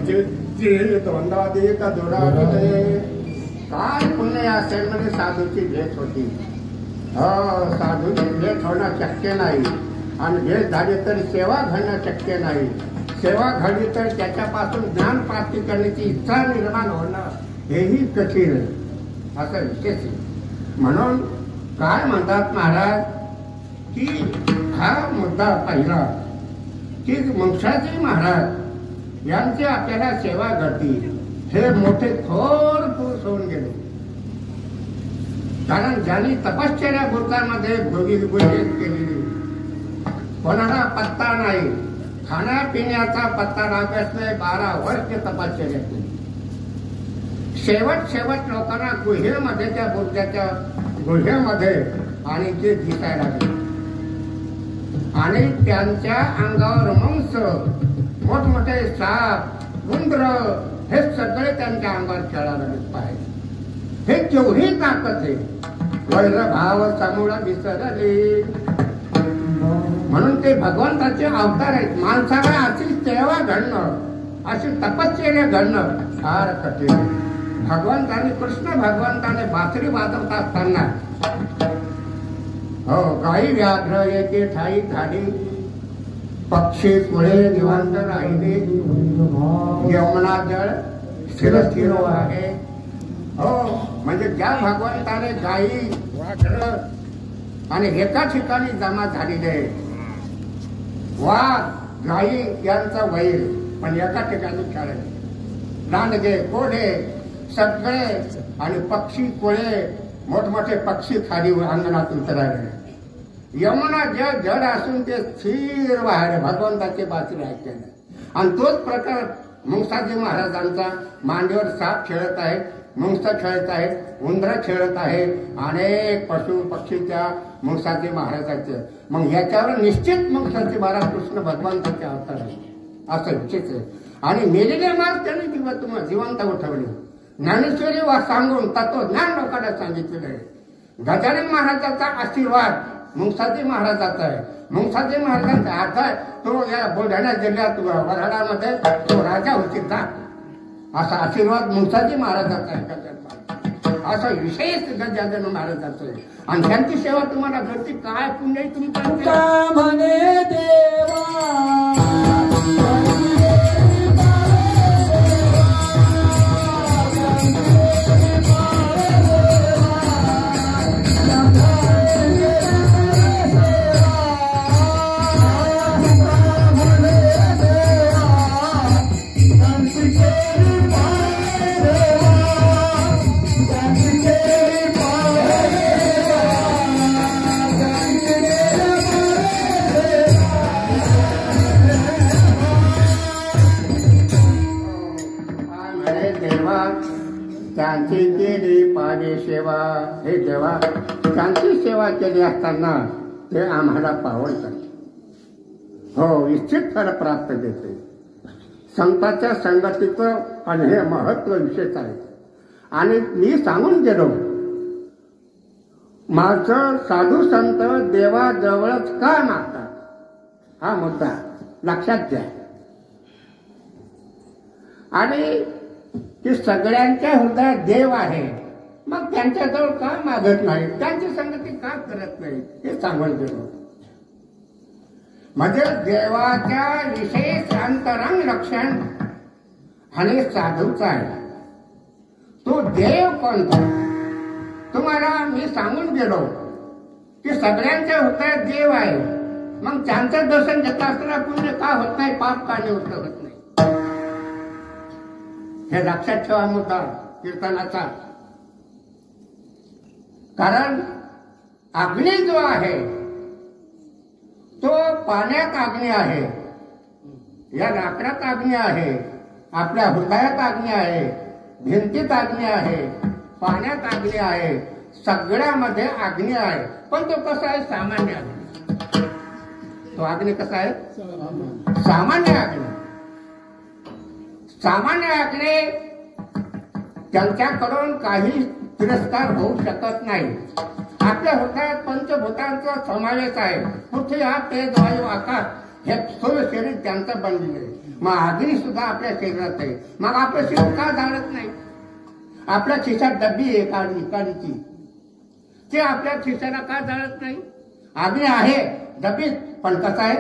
द्वंद्वाधिक दुराविले काय पुण्य असेल म्हणजे साधूची भेट होती. साधूची भेट होणं शक्य नाही आणि भेट झाली तर सेवा घडणं शक्य नाही. सेवा घडली तर त्याच्यापासून ज्ञान प्राप्ती करण्याची इच्छा निर्माण होणं हेही कठीण आहे असं विशेष आहे. म्हणून काय म्हणतात महाराज की हा मुद्दा पहिला की मुंगशाजी महाराज यांची आपल्याला सेवा घडती हे मोठे थोर पुरुष होऊन गेले. कारण ज्यांनी तपश्चर्या भूतामध्ये गुजरीत केलेली कोणाला पत्ता नाही, खाण्यापिण्याचा पत्ता लागत नाही, 12 वर्ष तपश्चर्या केली. शेवट लोकांना गुहेमध्ये त्या बुर्जाच्या गुहेमध्ये आणि ते दिसायला लागले आणि त्यांच्या अंगावर मंस, मोठमोठे साप, उंदर हे सगळे त्यांच्या अंगावर खेळायला लागले पाहिजे. हे केवढी ताकद आहे. वैरभाव समूळ विसरले म्हणून ते भगवंताचे अवतार आहेत. माणसाला अशी सेवा घडणं, अशी तपश्चर्या घडणं फार कठीण आहे. कृष्ण भगवंताने बासरी वाजवत असताना गाई व्याघ्र एके ठाई झाली, पक्षी पुढे निवांत राहिले, यमुना जळ स्थिर आहे. म्हणजे ज्या भगवंताने गाई व्याघ्र आणि एका ठिकाणी जमा झालेले वाघ गाई यांचा वैर पण एका ठिकाणी खेळले, रानगे कोढे सगळे आणि पक्षी कोळे मोठमोठे पक्षी खाली अंगणात उतरायले. यमुना जड असून ते स्थिर वाहले भगवंताचे बासरी ऐकले. आणि तोच प्रकार मुंगसाजी महाराजांचा मांडीवर साप खेळत आहे, मुंगसा खेळत आहे, उंदर खेळत आहे, अनेक पशु पक्षी त्या मुंगसाजी महाराजाचे. मग याच्यावर निश्चित मुंगसाजी महाराज कृष्ण भगवंताचे अवतार आहे असं विशेष आहे. आणि मेलेले मार्ग त्यांनी जिवंत उठवले. ज्ञानेश्वरी सांगून तत्वज्ञान लोकांना सांगितलेलं आहे. गजानन महाराजांचा आशीर्वाद मुंगसाजी महाराजाचा आहे. मुंगसाजी महाराजांचा अर्थ तो या बुलढाणा जिल्ह्यात वऱ्हाडामध्ये तो राजा होते का असा आशीर्वाद मुंगसाजी महाराजांचा आहे. असा विशेष गजानन महाराजांचा आहे. आणि त्यांची सेवा तुम्हाला घडती काय पुण्य तुम्ही म्हणे देवा त्यांची केली पाणी सेवा. हे देवा त्यांची सेवा केली असताना ते आम्हाला पावडतात. हो निश्चित फळ प्राप्त देते. संतांच्या संगतीचं आणि हे महत्व विशेष आहे. आणि मी सांगून गेलो माझं साधू संत देवाजवळच का मागतात हा मुद्दा लक्षात घ्या. आणि की सगळ्यांच्या हृदयात देव आहे मग त्यांच्याजवळ का मागत नाही, त्यांची संगती का करत नाही हे सांगून गेलो. म्हणजे देवाच्या विशेष अंतरंग लक्षण आणि साधूचा आहे. तो देव कोणता तुम्हाला मी सांगून गेलो की सगळ्यांच्या हृदयात देव आहे मग त्यांचं दर्शन घेता असताना पुण्य का होत नाही, पाप का होत नाही हे लक्षात ठेवा मुद्दा कीर्तनाचा. कारण अग्नी जो आहे तो पाण्यात अग्नी आहे, या लाकडात अग्नी आहे, आपल्या हृदयात अग्नी आहे, भिंतीत अग्नी आहे, पाण्यात अग्नी आहे, सगळ्यामध्ये अग्नी आहे. पण तो कसा आहे सामान्य अग्नी. तो अग्नी कसा आहे सामान्य अग्नी. सामान्य अग्नी त्यांच्याकडून काही तिरस्कार होऊ शकत नाही. आपल्या हृदयात पंचभूतांचा समावेश आहे. पृथ्वी हा तेज वायू आकाश हे स्थूल शरीर त्यांचं बनलेलं आहे. मग अग्नी सुद्धा आपल्या शरीरात आहे. मग आपलं शरीर का जाळत नाही? आपल्या खिशात डब्बी आहे काडीची, ते आपल्या खिशाला का जाळत नाही? अग्नी आहे डब्बीत, पण कसा आहे?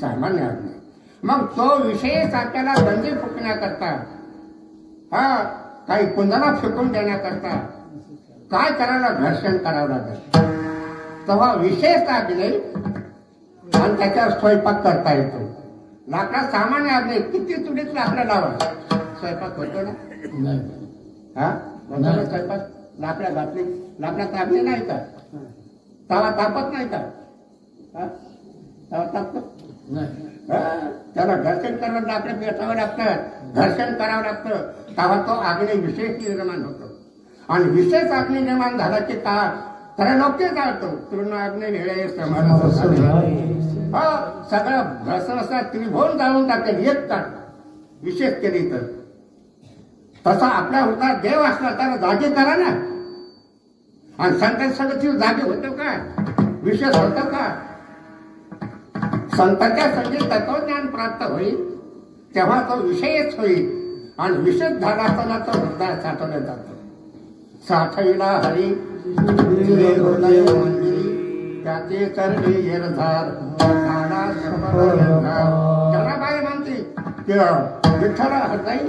सामान्य अग्नी. मग तो विशेष आपल्याला बंदी फुकण्याकरता, हा काही कुंदना फेकून देण्याकरता काय करायला? घर्षण करावं लागत. तेव्हा विशेष अग्नी आणि त्याच्यावर स्वयंपाक करता येतो. लाकडा सामान्य अग्नी, किती तुडीत लाकडं लावा, स्वयंपाक होतो ना? हा स्वयंपाक लाकडा घातली, लाकडा तापली नाही का? तवा तापत नाही का? तवा तापतो त्याला घर्षण करावं, लाकडे पेटावं लागतं, घर्षण करावं लागतं. तेव्हा तो अग्नी विशेष निर्माण होतो. आणि विशेष अग्नी निर्माण झाला की का तर लोके जाळतो. तृण अग्नी निळे सगळं भस्म त्रिभुवन जाळून टाकेल एक का विशेष केली तर. तसा आपल्या होता देव असला तर जागे करा ना. आणि संत सगळं जागे होतो का? विशेष होतं का? संतांच्या संगी तत्वज्ञान प्राप्त होईल तेव्हा तो विषयच होईल. आणि विशेष झाला असताना तो हृदय साठवला जातो. साठविला हरी हृदय मंदिरी त्याचे चरणी येरधार जनाबाई म्हणते विठ्ठल हृदय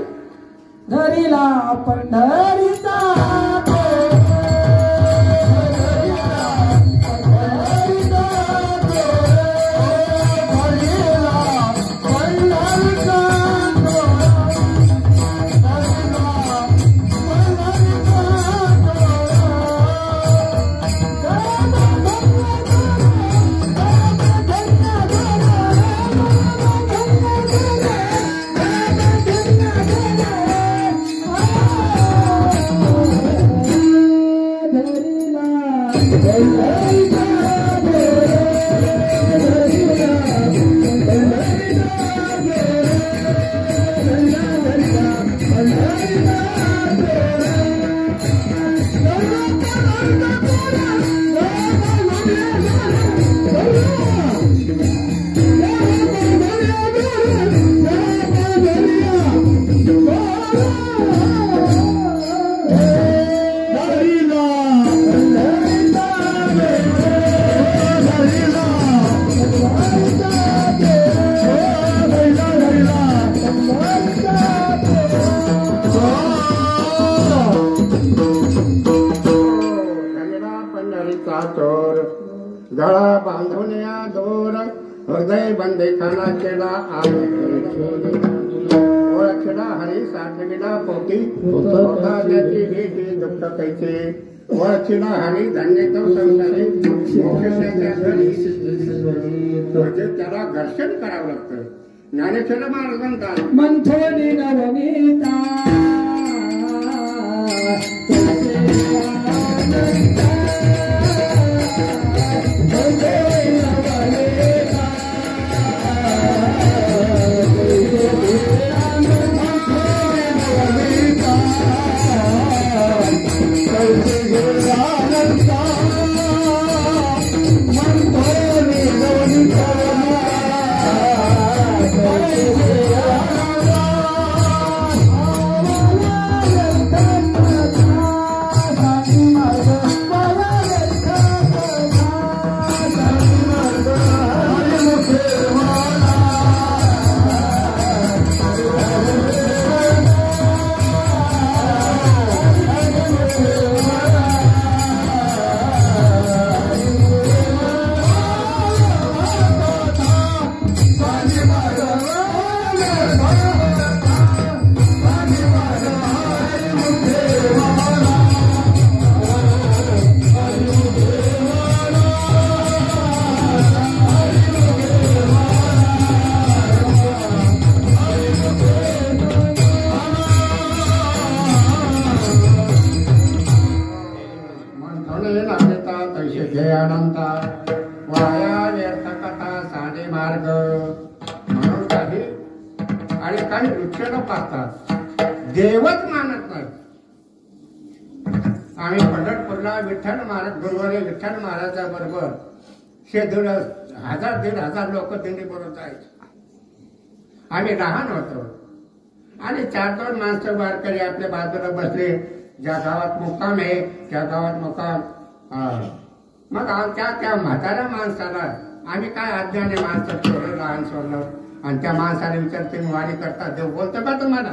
धरिला पंढरीचा गळा बांधून या दोर हृदय बंदे खाना केला ओळखला हरी साठविला पोटी होता त्याची भेटी दुःख कैसे ओळखला हरी धन्य तो संसारी म्हणजे त्याला घर्षण करावं लागतं. ज्ञानेश्वर महाराज म्हणतात मंथनी नवनीता आणि काही वृक्षलोक असतात देवच मानत नाही. आम्ही पंढरपूरला विठ्ठल महाराज गुरुवारी विठ्ठल महाराजा बरोबर 1,500 लोक दिंडी बरोबर जायचे. आम्ही लहान होतो आणि 4-2 माणसं वारकरी आपल्या बाजूला बसले. ज्या गावात मुक्काम आहे त्या गावात मुक्काम. मग आमच्या त्या म्हाताऱ्या माणसाला आम्ही काय अज्ञानी माणसं सोडलं, लहान सोडलं, आणि त्या माणसाने विचारते वारी करता देव बोलतो का तुम्हाला?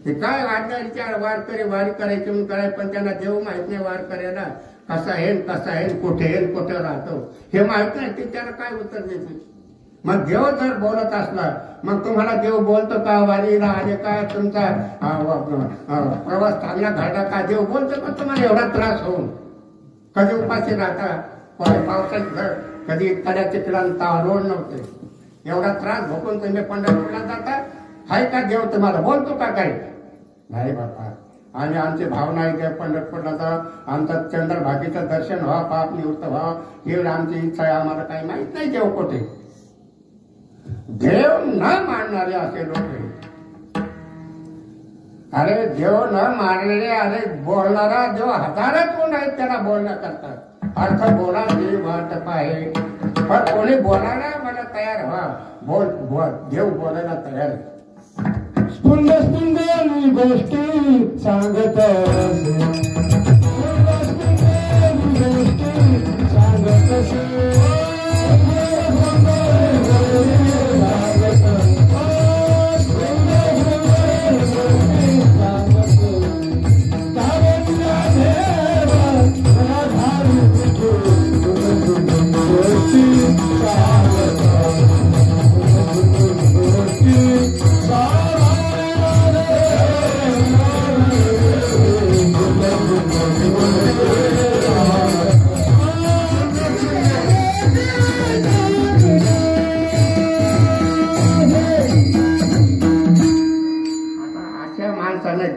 ते काय अज्ञानीच्या वारकरी वारी करायची म्हणून करायचं, पण त्यांना देव माहित नाही वार करायला कसा आहे कुठे राहतो हे माहित नाही. ते त्याला काय उत्तर देते? मग देव जर बोलत असला मग तुम्हाला देव बोलतो का? वारीला आले का? तुमचा प्रवास चांगला घडला का? देव बोलतो का तुम्हाला एवढा त्रास होऊन? कधी उपाशी राहता, पावसात घर, कधी कड्या चिकडांता रोड नव्हते, एवढा त्रास भोगून तुम्ही पंढरपूरला जाता. हाय का देव तुम्हाला बोलतो का काही? नाही बाबा. आणि आमची भावना आहे देव पंढरपूरला जा, आमचं चंद्रभागेचं दर्शन व्हा, पाप निवृत्त व्हा, ही आमची इच्छा आहे. आम्हाला काही माहित नाही देव कुठे. देव न मानणारे असे लोक आहेत. अरे देव न मानलेले, अरे बोलणारा देव हजारात कोण आहेत त्याला बोलण्या करतात. अर्थ बोला देव वाट पाहे, पण कोणी बोलायला मला तयार व्हा. बोल देव बोलायला तयार आहे. स्पुंद गोष्टी सांगत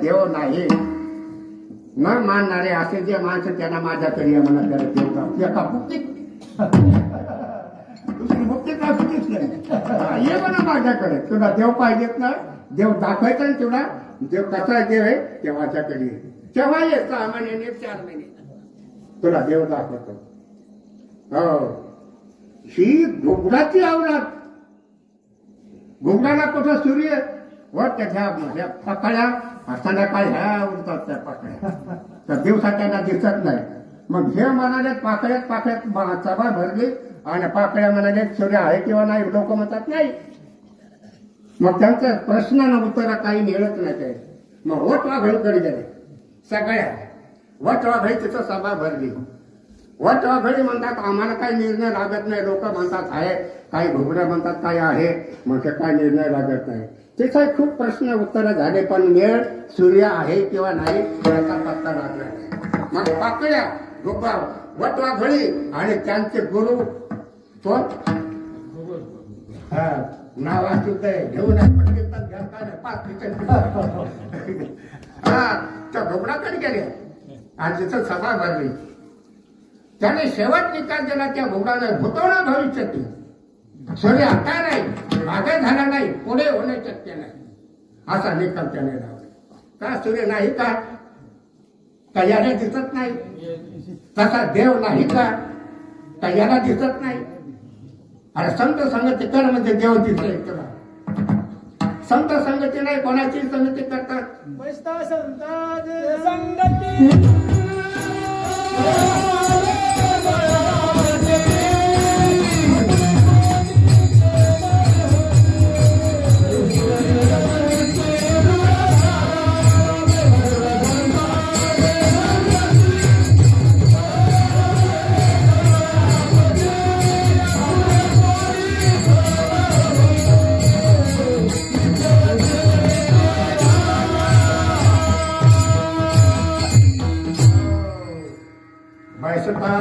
देव नाही न मानणारे असे जे माणसं त्यांना माझ्याकडे या म्हणा त्याला देव एका मुक्तीत दुसरी मुक्ती का चुकीच नाही. ये म्हणा माझ्याकडे, तुला देव पाहिजेत ना, देव दाखवायचा ना तुला. देव कसा देव आहे तेव्हाच्याकडे तेव्हा ये. 6 महिने 4 महिने तुला देव दाखवतो. हो, ही घुगडाची आवलाद. घुगडाला कुठं सूर्य वर त्याच्या पकड्या संध्याकाळी ह्या उरतात त्या पाकळ्या, तर दिवसा त्यांना दिसत नाही. मग हे म्हणाले पाकळ्यात सभा भरली आणि पाकळ्या म्हणाले सूर्य आहे किंवा नाही. लोक म्हणतात नाही. मग त्यांच्या प्रश्नानं उत्तर काही मिळत नाही. ते मग वटवाघळीकडे गेले सगळ्या. वटवाघळी तिथं सभा भरली. वटवाघळी म्हणतात आम्हाला काही निर्णय लागत नाही. लोक म्हणतात आहे, काही घुगड्या म्हणतात काय आहे, मग ते काय निर्णय लागत नाही. तिथे खूप प्रश्न उत्तर झाले, पण वेळ सूर्य आहे किंवा नाही याचा पत्ता लागला नाही. मग पाकळ्या वटवाघळी आणि त्यांचे गुरु तो नावाचे घेऊन त्या घुगडाकडे गेले आणि तिथं सभा भरली. त्याने शेवट निकाल दिला त्या घुगडाने भूतवणा भविष्यती. सूर्य आता नाही, मागे झाला नाही, पुढे होणे शक्य नाही असा निकाल त्याने लावला. का सूर्य नाही का याला दिसत नाही? तसा देव नाही का याला दिसत नाही? अरे संत संगती कर म्हणजे देव दिसेल तुला. संत संगती नाही, कोणाची संगती करतात?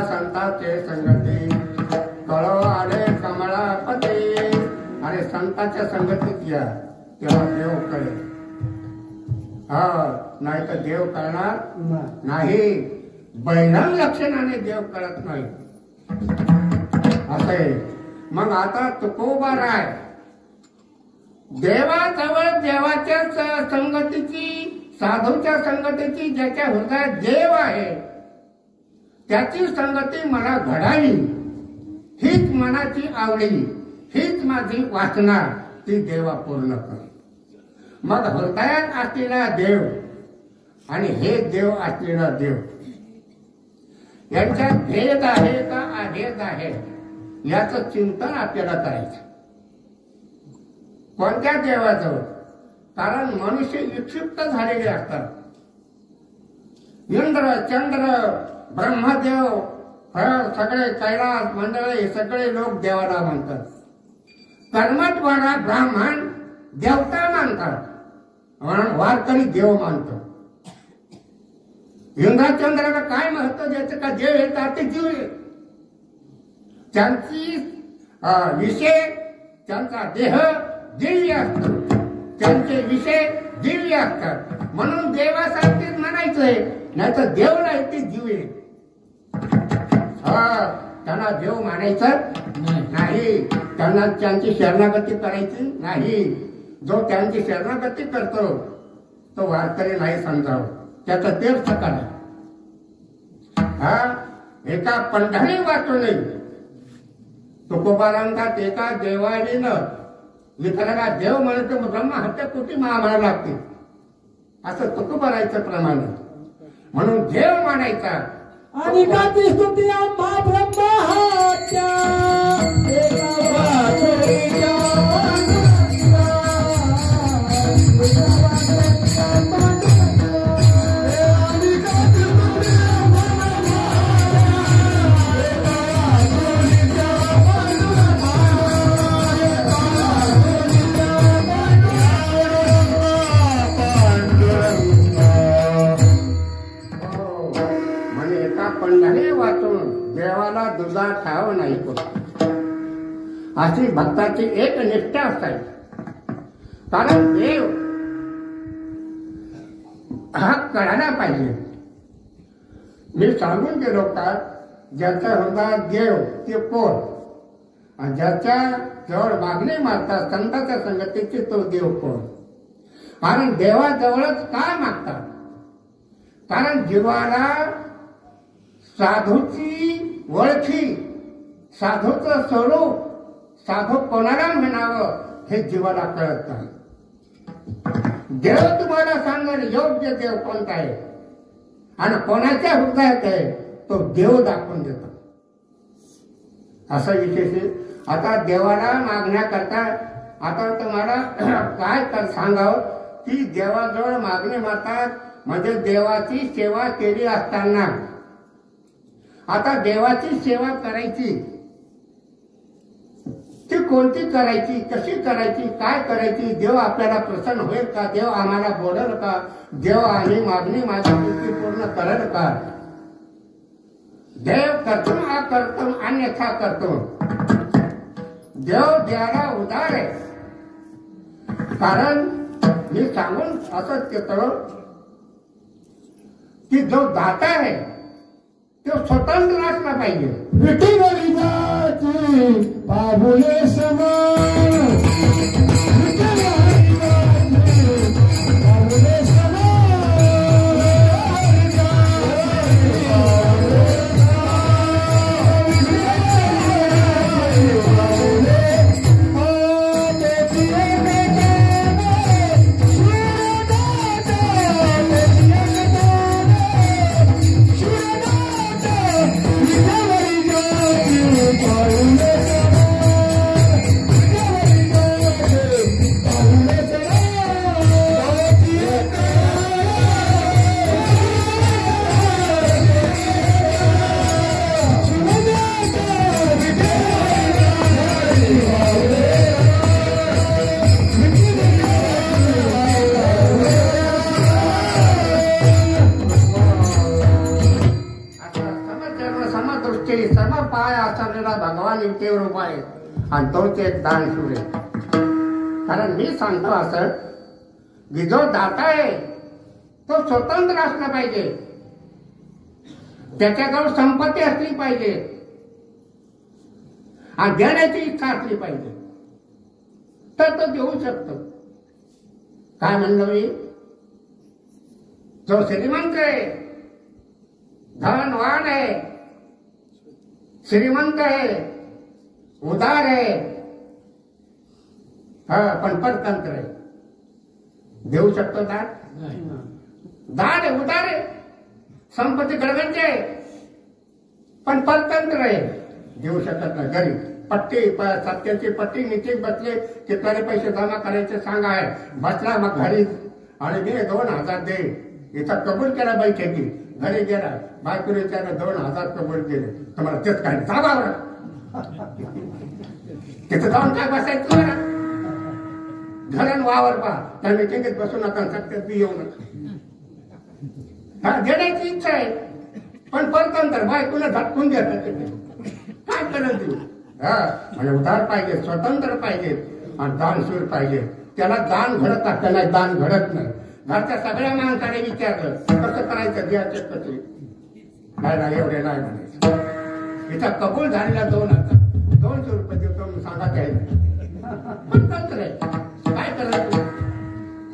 संतांचे संगती कळव आले कमळापती. अरे संतांच्या संगतीत या तेव्हा देव कळेल. नाही तर देव कळणार नाही. बहिरंग लक्षणाने देव कळत नाही असे. मग आता तुकोबा राय देवाजवळ देवाच्या संगतीची, साधूच्या संगतीची, ज्याच्या हृदयात देव आहे त्याची संगती मला घडावी हीच मनाची आवडी. हीच माझी वासना, ती देवा पूर्ण कर. मग हृदयात असलेला देव आणि हे देव असलेला देव यांच्यात भेद आहे का अभेद आहे याचं चिंतन आपल्याला करायचं. कोणत्या देवाजवळ? कारण मनुष्य विक्षिप्त झालेले असतात. इंद्र, चंद्र, ब्रह्मदेव, सगळे कैलास मंडळ हे सगळे लोक देवाला मानतात. कर्मठवाडा ब्राह्मण देवता मानतात, म्हणून वारकरी देव मानतो. इंद्रचंद्राला काय महत्व द्यायचं का? देव येतात ते जीव आहे. त्यांची विषय, त्यांचा देह दिव्य असतो, त्यांचे विषय दिव्य असतात, म्हणून देवासारखेच म्हणायचंय. नाही तर देव नाही, ते जीव आहे. त्यांना देव मानायचं नाही, त्यांना त्यांची शरणागती करायची नाही. जो त्यांची शरणागती करतो तो वारकरी नाही समजावं, त्याचा तीर्थ करा. एका पंढरी वाचून तुकोबारांतात एका देवालीनं विठ्ठलाला देव म्हणतो, ब्रह्म हत्या कुठे म्हणायला लागते, असं तुकोबारायचं प्रमाण. म्हणून देव मानायचा. आणि गाती स्तुती आम्हा ब्रह्म हत्या पंढरी वाचून देवाला दुजा ठाव नाही होत, अशी भक्ताची एक निष्ठा असायची. कारण देव हा कळायला पाहिजे. मी सांगून गेलो का, ज्याच्या हृदयात देव ते कोण, आणि ज्याच्या जवळ मागणी मागतात संतांच्या संगतीचे तो देव कोण. कारण देवाजवळच काय मागतात? कारण जीवाला साधूची ओळखी, साधूचं स्वरूप, साधू कोणाला म्हणावं हे जीवाला कळत नाही. देव तुम्हाला सांगेल योग्य देव कोणता आहे आणि कोणाच्या हृदयात आहे, तो देव दाखवून देतो. असं विशेष. आता देवाला मागण्या करता, आता तुम्हाला काय तर सांगावं की देवाजवळ मागणी मागतात म्हणजे देवाची सेवा केली असताना. आता देवाची सेवा करायची, ती कोणती करायची, कशी करायची, काय करायची, देव आपल्याला प्रसन्न होईल का, देव आम्हाला बोलेल का, देव आम्ही मागणी मागितली ती पूर्ण करेल का. देव कर्तुम अकर्तुम अन्यथा कर्तुम. देव द्यायला उदार आहे. कारण मी सांगून असंच केलं की जो दाता आहे तो स्वतंत्र असला पाहिजे. विठ्ठल जाती बाबुले समान, विठ्ठल जाती बाबुले समान. समपाय असलेला भगवान युक्तीव रूप आहे आणि तोच एक दान सूर्य. कारण मी सांगतो असं की जो दाता आहे तो स्वतंत्र असला पाहिजे, त्याच्याजवळ संपत्ती असली पाहिजे आणि देण्याची इच्छा असली पाहिजे, तर तो देऊ शकतो. काय म्हणलं मी? जो श्रीमंत आहे, धनवान आहे, श्रीमंत आहे, उदार आहे, हा पण परतंत्र आहे. देऊ शकतो दान? दान आहे, उदार आहे, संपत्ती गडगंज आहे, पण परतंत्र आहे, देऊ शकत नाही. घरी पट्टी सत्याची पट्टी नीचे बसले, किती पैसे जमा करायचे सांगा आहे, बसला मग घरी आणि दे 2000 दे. इथं कबूल केला बैठकी, घरी गेला, बायकोने त्याला 2000 कबूल केले. तुम्हाला तेच काय जागा तिथं जाऊन काय बसायचं? घरण वावर पहा, त्या मिटिंगेत बसू नका, सत्यात येऊ नका. हा देण्याची इच्छा आहे, पण परतंत्र बायकोला झटकून देतात. काय करेल तू? हा म्हणजे उदार पाहिजे, स्वतंत्र पाहिजे आणि दानशूर पाहिजे. त्याला दान घडत असतं, नाही दान घडत नाही. घरच्या सगळ्या माणसाने विचारलं कसं करायचं, द्यायचे कसे? नाही एवढे नाही म्हणायचं. इथं कबूल झालेला 200 रुपये देतो मी, सांगा काय परतंत्र आहे. काय करायचं?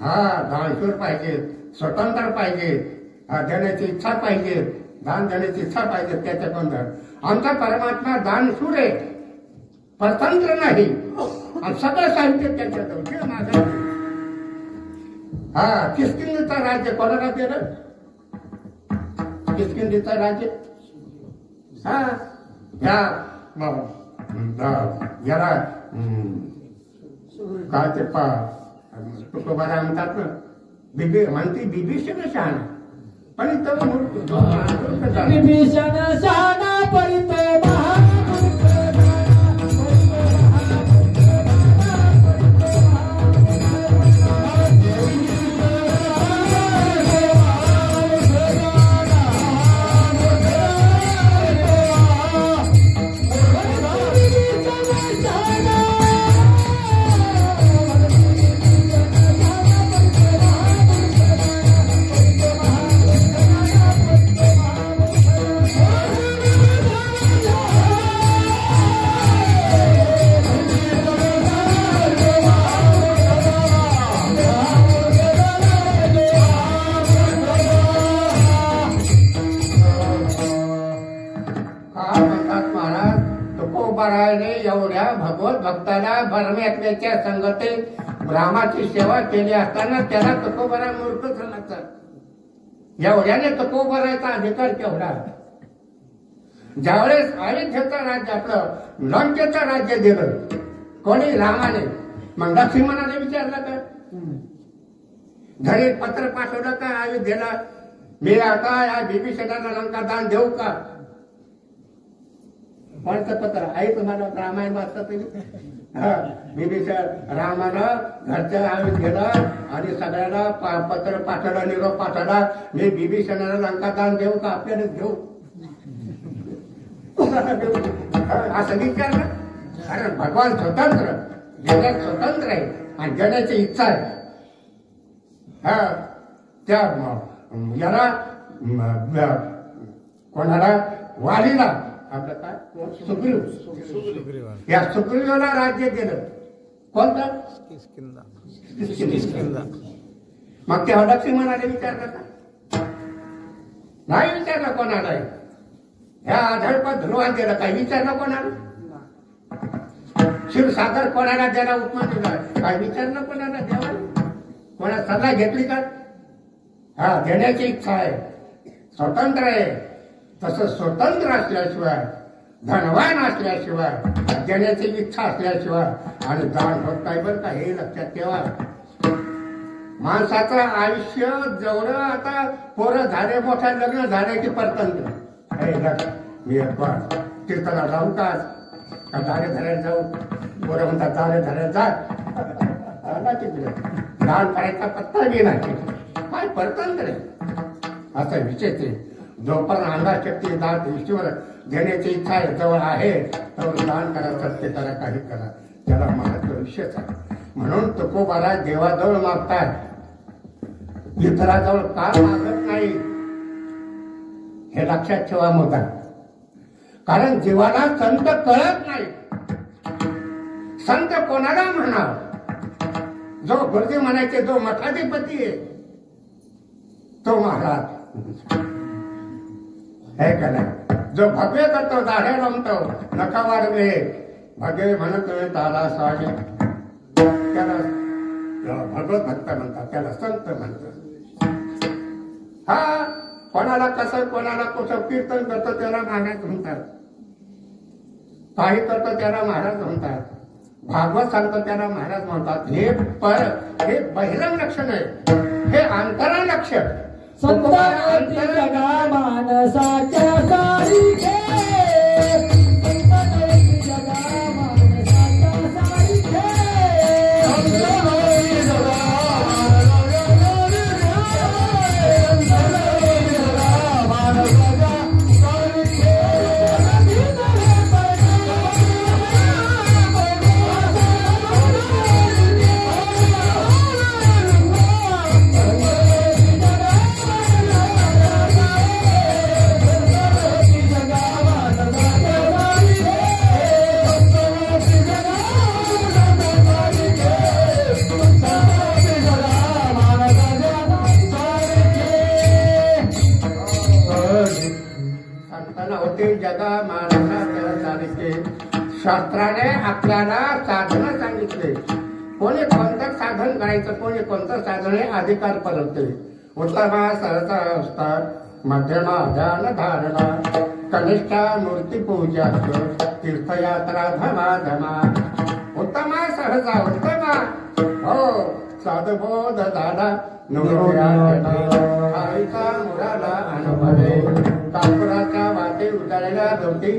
हा दानशूर पाहिजे, स्वतंत्र पाहिजे, देण्याची इच्छा पाहिजे, दान देण्याची इच्छा पाहिजे. त्याच्याकडून आमचा परमात्मा दानशूर आहे, परतंत्र नाही. आणि सगळं साहित्य त्याच्यात माझं. हा किष्किंधेचं राज्य कोणाला दिलं? किष्किंधेचं राज्य हा याला काय ते तुकोबारा म्हणतात ना, म्हणते बिभीषण शहाणा, पण इथं विभीषण शहाणा परितो एवढ्या भगवत भक्ताला भरम्यात्म्याच्या संगतीत रामाची सेवा केली असताना त्याला तुकोबारा मूर्ख समजतात. एवढ्याने तुकोबाराचा अधिकार केवढा? ज्यावेळेस अयोध्येचं राज्य आपलं लंकेचं राज्य दिलं कोणी? रामाने. मग लक्ष्मणाने विचारलं का? घरी पत्र पाठवलं का अयोध्येला, मी आता या बिभीषणाला लंका दान देऊ का? कोणतं पत्र आहे तुम्हाला? रामायण वाचता तुम्ही? बिभीषण रामानं घरच्या अयोध्येला आणि सगळ्याला पत्र पाठवलं, निरोप पाठवला, मी बिभीषणाला लंका दान देऊ का? आपल्याला घेऊ असं विचारलं. कारण भगवान स्वतंत्र, जगात स्वतंत्र आहे आणि जगाची इच्छा आहे. हा त्या याला कोणाला? वालीला, आपलं काय सुग्रीव, या सुग्रीवाला राज्य दिलं. कोणतं? मग तेव्हा लक्ष्मणाने विचारलं का? नाही विचारलं कोणाला. ह्या आधळपद ध्रुवात दिलं, काय विचारलं कोणाला? क्षीरसागर कोणाला द्यायला उपमा दिला, काय विचारलं कोणाला? देवाला कोणा सल्ला घेतली का? हा देण्याची इच्छा आहे, स्वतंत्र आहे. तसं स्वतंत्र असल्याशिवाय, धनवान असल्याशिवाय, देण्याची इच्छा असल्याशिवाय आणि दान होत नाही बरं का, हे लक्षात ठेवा. माणसाचं आयुष्य जेवढं आता पोरं झाले, मोठ्या लग्न झाल्याची परतंत्र. मी कीर्तनाला जाऊ का दारे धरायला जाऊ? पोरं म्हणतात दारे धरायला जा, तिकडे दान करायचा पत्ता बी नाही. काय परतंत्र आहे असं विषय ते. जोपर्यंत अंगा शक्ती दात ईश्वर देण्याची इच्छा आहे जवळ आहे, तर दान करा, सत्य करा, काही करा, त्याला महत्व विषयच आहे. म्हणून तुकोबारा देवाजवळ मागतात, इतराजवळ का मागत नाही हे लक्षात ठेवा मुद्दा. कारण जीवाला संत कळत नाही. संत कोणाला म्हणाव? जो गुरुजी म्हणायचे, जो मठाधिपती आहे तो महाराज हे का नाही? जो भगवे करतो, दाढ्या लावतो, नका वाढवे, भगवे म्हणत ताला स्वामी, त्याला भगवत भक्त म्हणतात, त्याला संत म्हणतात. हा कोणाला कसं कोणाला कुठं कीर्तन करतो त्याला महाराज म्हणतात, काही करतो त्याला महाराज म्हणतात, भागवत सांगतो त्याला महाराज म्हणतात. हे बहिरंग लक्षण आहे, हे अंतरण लक्षण. संतांची जगा मानसाच्या सारिखे, संतांची जगा मानसाच्या सारिखे, संतांची जगा जगा मानसाच्या सारिखे. शास्त्राने आपल्याला साधन सांगितले, कोणी कोणतं साधन करायचं, कोणी कोणतं साधन हे अधिकार परवते. उत्तमा सहसा असतात, मध्यमा ध्यान धारणा, कनिष्ठा मूर्ती पूजा, तीर्थयात्रा धमाधमा. उत्तमा सहसा उत्तमा, हो साधबोध झाला आईचा मुराला अनुभवे, कापुराच्या वाटे उतरलेल्या दोटी,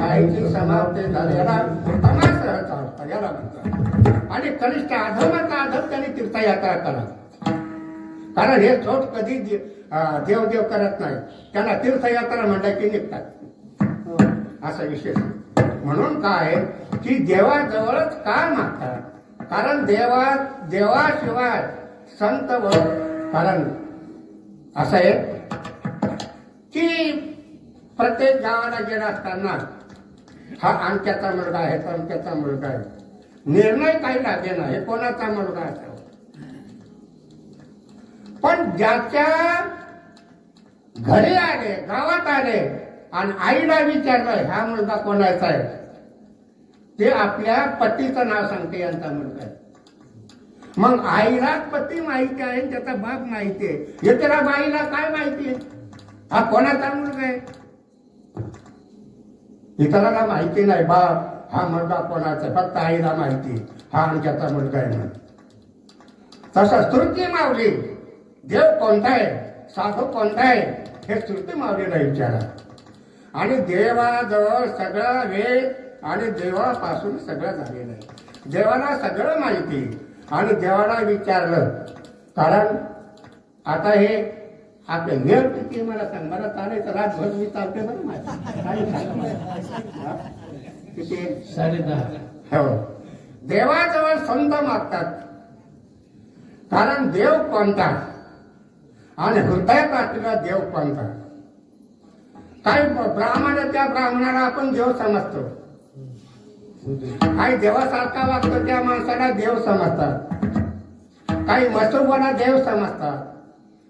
आईची समाप्ती झालेला उत्तमा सहसा असतात याला म्हणतात. आणि कनिष्ठ अधमाचा अधम त्यांनी तीर्थयात्रा करा, कारण हे छोट कधी देव करत नाही, त्यांना तीर्थयात्रा म्हणलं की निघतात असा विशेष. म्हणून काय की देवाजवळच का मागतात, कारण देवाशिवाय संत व कारण असं आहे की प्रत्येक गावाला गेला असताना हा अमक्याचा मुलगा आहे, तमक्याचा मुलगा आहे, निर्णय काही लागे ना हे कोणाचा मुलगा असावा. पण ज्याच्या घरी आले, गावात आले आणि आईला विचारलं हा मुलगा कोणाचा आहे, ते आपल्या पतीचं नाव सांगते यांचा मुलगा आहे. मग आईलाच पती माहिती आहे, त्याचा बाप माहिती आहे, हे त्याला बाईला काय माहिती आहे हा कोणाचा मुलगा आहे. इतराला माहिती नाही बाप हा मुलगा कोणाचा, फक्त आईला माहिती हा आमच्याचा मुलगा आहे म्हणून. तसं श्रुती मावली देव कोणता आहे, साधू कोणता आहे हे श्रुती मावलीला विचारा. आणि देवाजवळ सगळा वेळ आणि देवापासून सगळं झालेलं आहे, देवाला सगळं माहिती. आणि देवाला विचारलं, कारण आता हे आपले वेळ किती मला सांग, मला चालायचं रातभर मी चालते बरं किती 10:30. हो, देवाजवळ संत मागतात, कारण देव कोणता आणि हृदयात असलेला देव कोणता. काही ब्राह्मण, त्या ब्राह्मणाला आपण देव समजतो, काही देवासारखा वागतो त्या माणसाला देव समजतात, काही मसुबाला देव समजतात,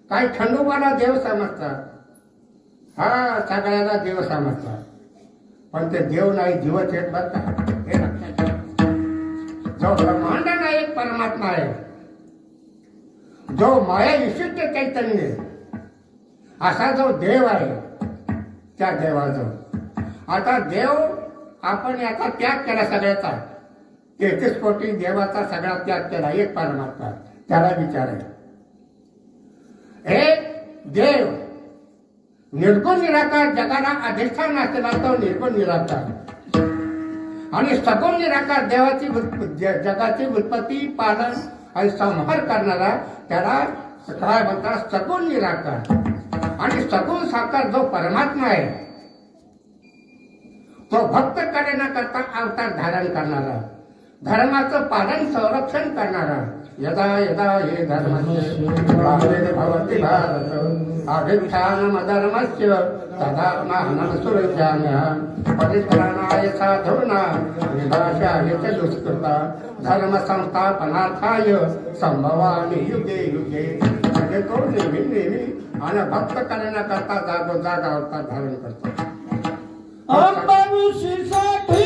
काही खंडोबाला देव समजतात, हा सगळ्याला देव समजतात. पण ते देव नाही, जीवच आहेत बरं का, हे लक्षात घ्या. जो ब्रह्मांड नाही परमात्मा आहे, जो माया विशिष्ट चैतन्य असा जो देव आहे, त्या देवाजवळ आता देव आपण याचा त्याग केला सगळ्याचा, 33 कोटी देवाचा सगळा त्याग केला, एक परमात्मा. त्याला विचाराय एक देव निर्गुण निराकार, जगाला अधिष्ठान असलेला तो निर्गुण निराकार, आणि सगुण निराकार देवाची जगाची उत्पत्ती, पालन आणि संहार करणारा त्याला काय म्हणतात सगुण निराकार. आणि सगुण साकार जो परमात्मा आहे तो भक्त करण्याकरता अवतार धारण करणारा, धर्माचं पालन संरक्षण करणारा. यदा यदा हे धर्मस्य भवति भारत अभिष्ठानमधर्मस्य तदात्मानं सुरजाम्यहं परित्राणाय साधूनां विनाशाय च दुष्कृता धर्म संस्थापनार्थाय संभवामि युगे युगे. म्हणजे तो नेहमी नेहमी आणि भक्त करण्याकरता जागोजाग अवतार धारण करतो. अंबाविषीसाठी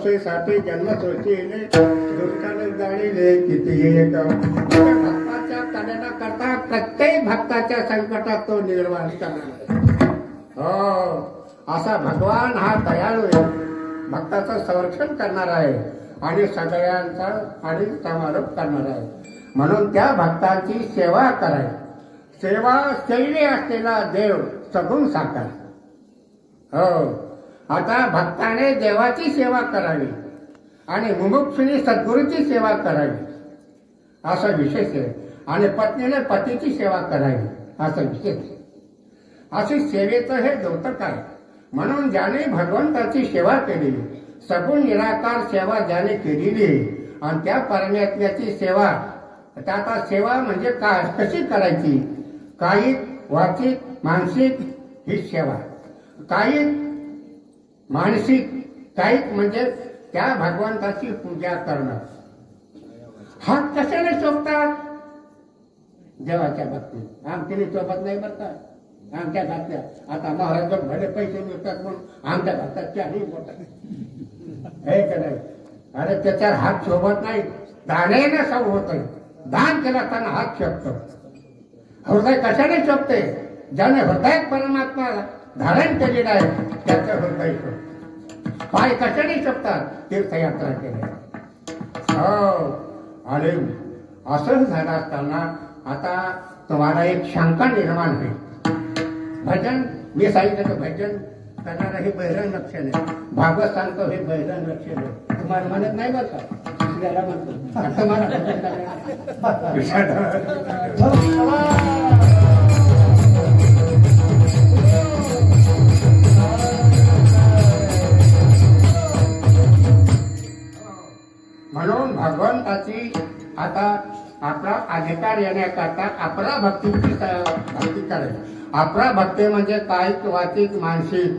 तपस्येसाठी जन्म सोचिले दुष्टाने जाणीले किती एक भक्ताच्या कल्याणा करता प्रत्येक भक्ताच्या संकटात तो निर्वाह करणार आहे. हो, असा भगवान हा दयाळू आहे, भक्ताचं संरक्षण करणार आहे आणि सगळ्यांचा आणि समारोप करणार आहे. म्हणून त्या भक्ताची सेवा करावी. सेवा शैली असलेला देव सगुण साकार. हो, आता भक्ताने देवाची सेवा करावी आणि मुमुक्षुने सद्गुरूची सेवा करावी असा विशेष आहे. आणि पत्नीने पतीची सेवा करावी असा विशेष आहे. अशी सेवेचं हे द्योतक आहे. म्हणून ज्याने भगवंताची सेवा केली, सगुण निराकार सेवा ज्याने केलेली आणि त्या परमात्म्याची सेवा, आता सेवा म्हणजे काय, कशी करायची, कायिक वाचिक मानसिक ही सेवा. कायिक मानसिक, कायिक म्हणजे त्या भगवंताची पूजा करणं. हात कशाने शोभतात? देवाच्या बाबतीत आमच्याने शोभत नाही बरं का. आमच्या घातल्या आता महाराज भले पैसे मिळतात म्हणून आमच्या घातात चाही बोलतात हे नाही. अरे त्याच्यावर हात शोभत नाही, दाण्याने सव होत. दान केला असताना हात शोभतो. हृदय कशाने शोभते? ज्याने हृदयात परमात्मा धारण केलेला आहे त्याचं हृदय शोभते. पाय कशाने शोभतात? तीर्थयात्रा केल्या. हो, आणि असं झालं असताना आता तुम्हाला एक शंका निर्माण होईल. भजन मी सांगितलं, भजन करणारं हे बहिरण लक्षण आहे. भागवत सांगतो हे बहिरण लक्षण आहे. तुम्हाला म्हणत नाही बरं का, दुसऱ्याला म्हणतो आता मला म्हणून भगवंताची आता आपला अधिकार येण्याकरता अपरा भक्तीची भक्ती करायची. अपरा भक्ती म्हणजे कायिक वाचिक मानसिक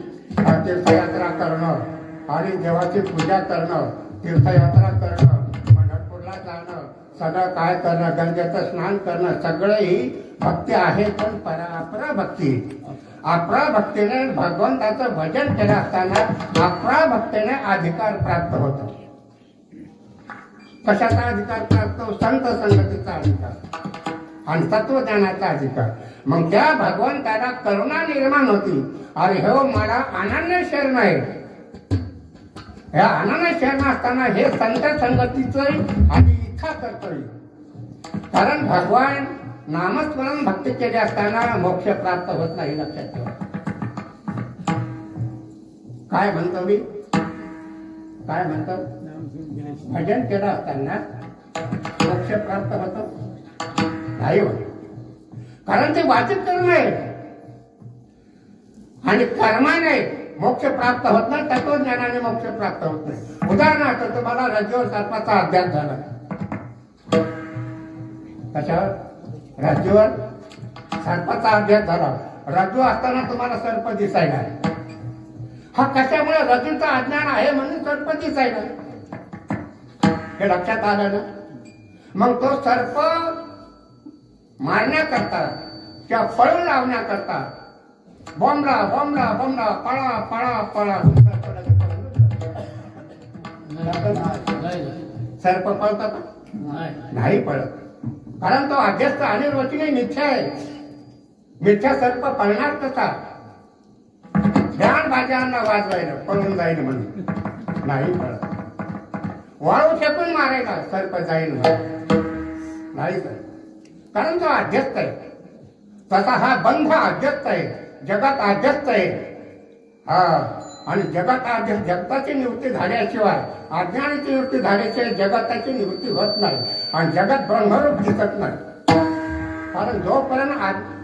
तीर्थयात्रा करणं आणि देवाची पूजा करणं, तीर्थयात्रा करणं, पंढरपूरला जाणं, सगळं काय करणं, गंगेचं स्नान करणं, सगळं ही भक्ती आहे. पण अपरा भक्ती, अपरा भक्तीने भगवंताचं भजन केलं असताना अपरा भक्तीने अधिकार प्राप्त होतो. कशाचा अधिकार प्राप्त? संत संगतीचा अधिकार आणि तत्वज्ञानाचा अधिकार. मग त्या भगवंताला करुणा निर्माण होती. अरे हो, मला अनन्य शरण आहे. या अनन्य शरण असताना हे संत संगतीचं आणि इच्छा करतोय. कारण भगवान नामस्मरण भक्ती केली असताना मोक्ष प्राप्त होत नाही, लक्षात ठेवा. काय म्हणतो मी, काय म्हणतो? भजन केलं असताना मोक्ष प्राप्त होतो नाही होत. कारण ते वाचिक कर्म आहे आणि कर्माने मोक्ष प्राप्त होत नाही, तत्वज्ञानाने मोक्ष प्राप्त होत नाही. उदाहरणार्थ तुम्हाला रज्जूवर सर्पाचा अभ्यास झाला. कशावर? रज्जूवर सर्पाचा अभ्यास झाला. रज्जू असताना तुम्हाला सर्प दिसायला. हा कशामुळे? रज्जूचा अज्ञान आहे म्हणून सर्प दिसायला. हे लक्षात आलं ना? मग तो सर्प मारण्याकरता किंवा पळून लावण्याकरता बोंबला बोंबला बोंबला पळा पळा पळा. सर्प पळतात? नाही पळत. कारण तो अध्यस्त अनिर्वचनीय मिथ्या आहे. मिथ्या सर्प पळणार कसा? ध्यान बाजांना वाजवायला पळून जाईल म्हणून नाही पळत. वाळू फेकून मारायला सर्प जाईल नाही तर. कारण तो अध्यस्त आहे. तसा हा बंध अध्यस्त आहे, जगात अध्यस्त आहे. हा, आणि जगात अध्यस्त, जगताची निवृत्ती झाल्याशिवाय, अज्ञानाची निवृत्ती झाल्याशिवाय जगताची निवृत्ती होत नाही आणि जगत ब्रह्मरूप दिसत नाही. कारण जोपर्यंत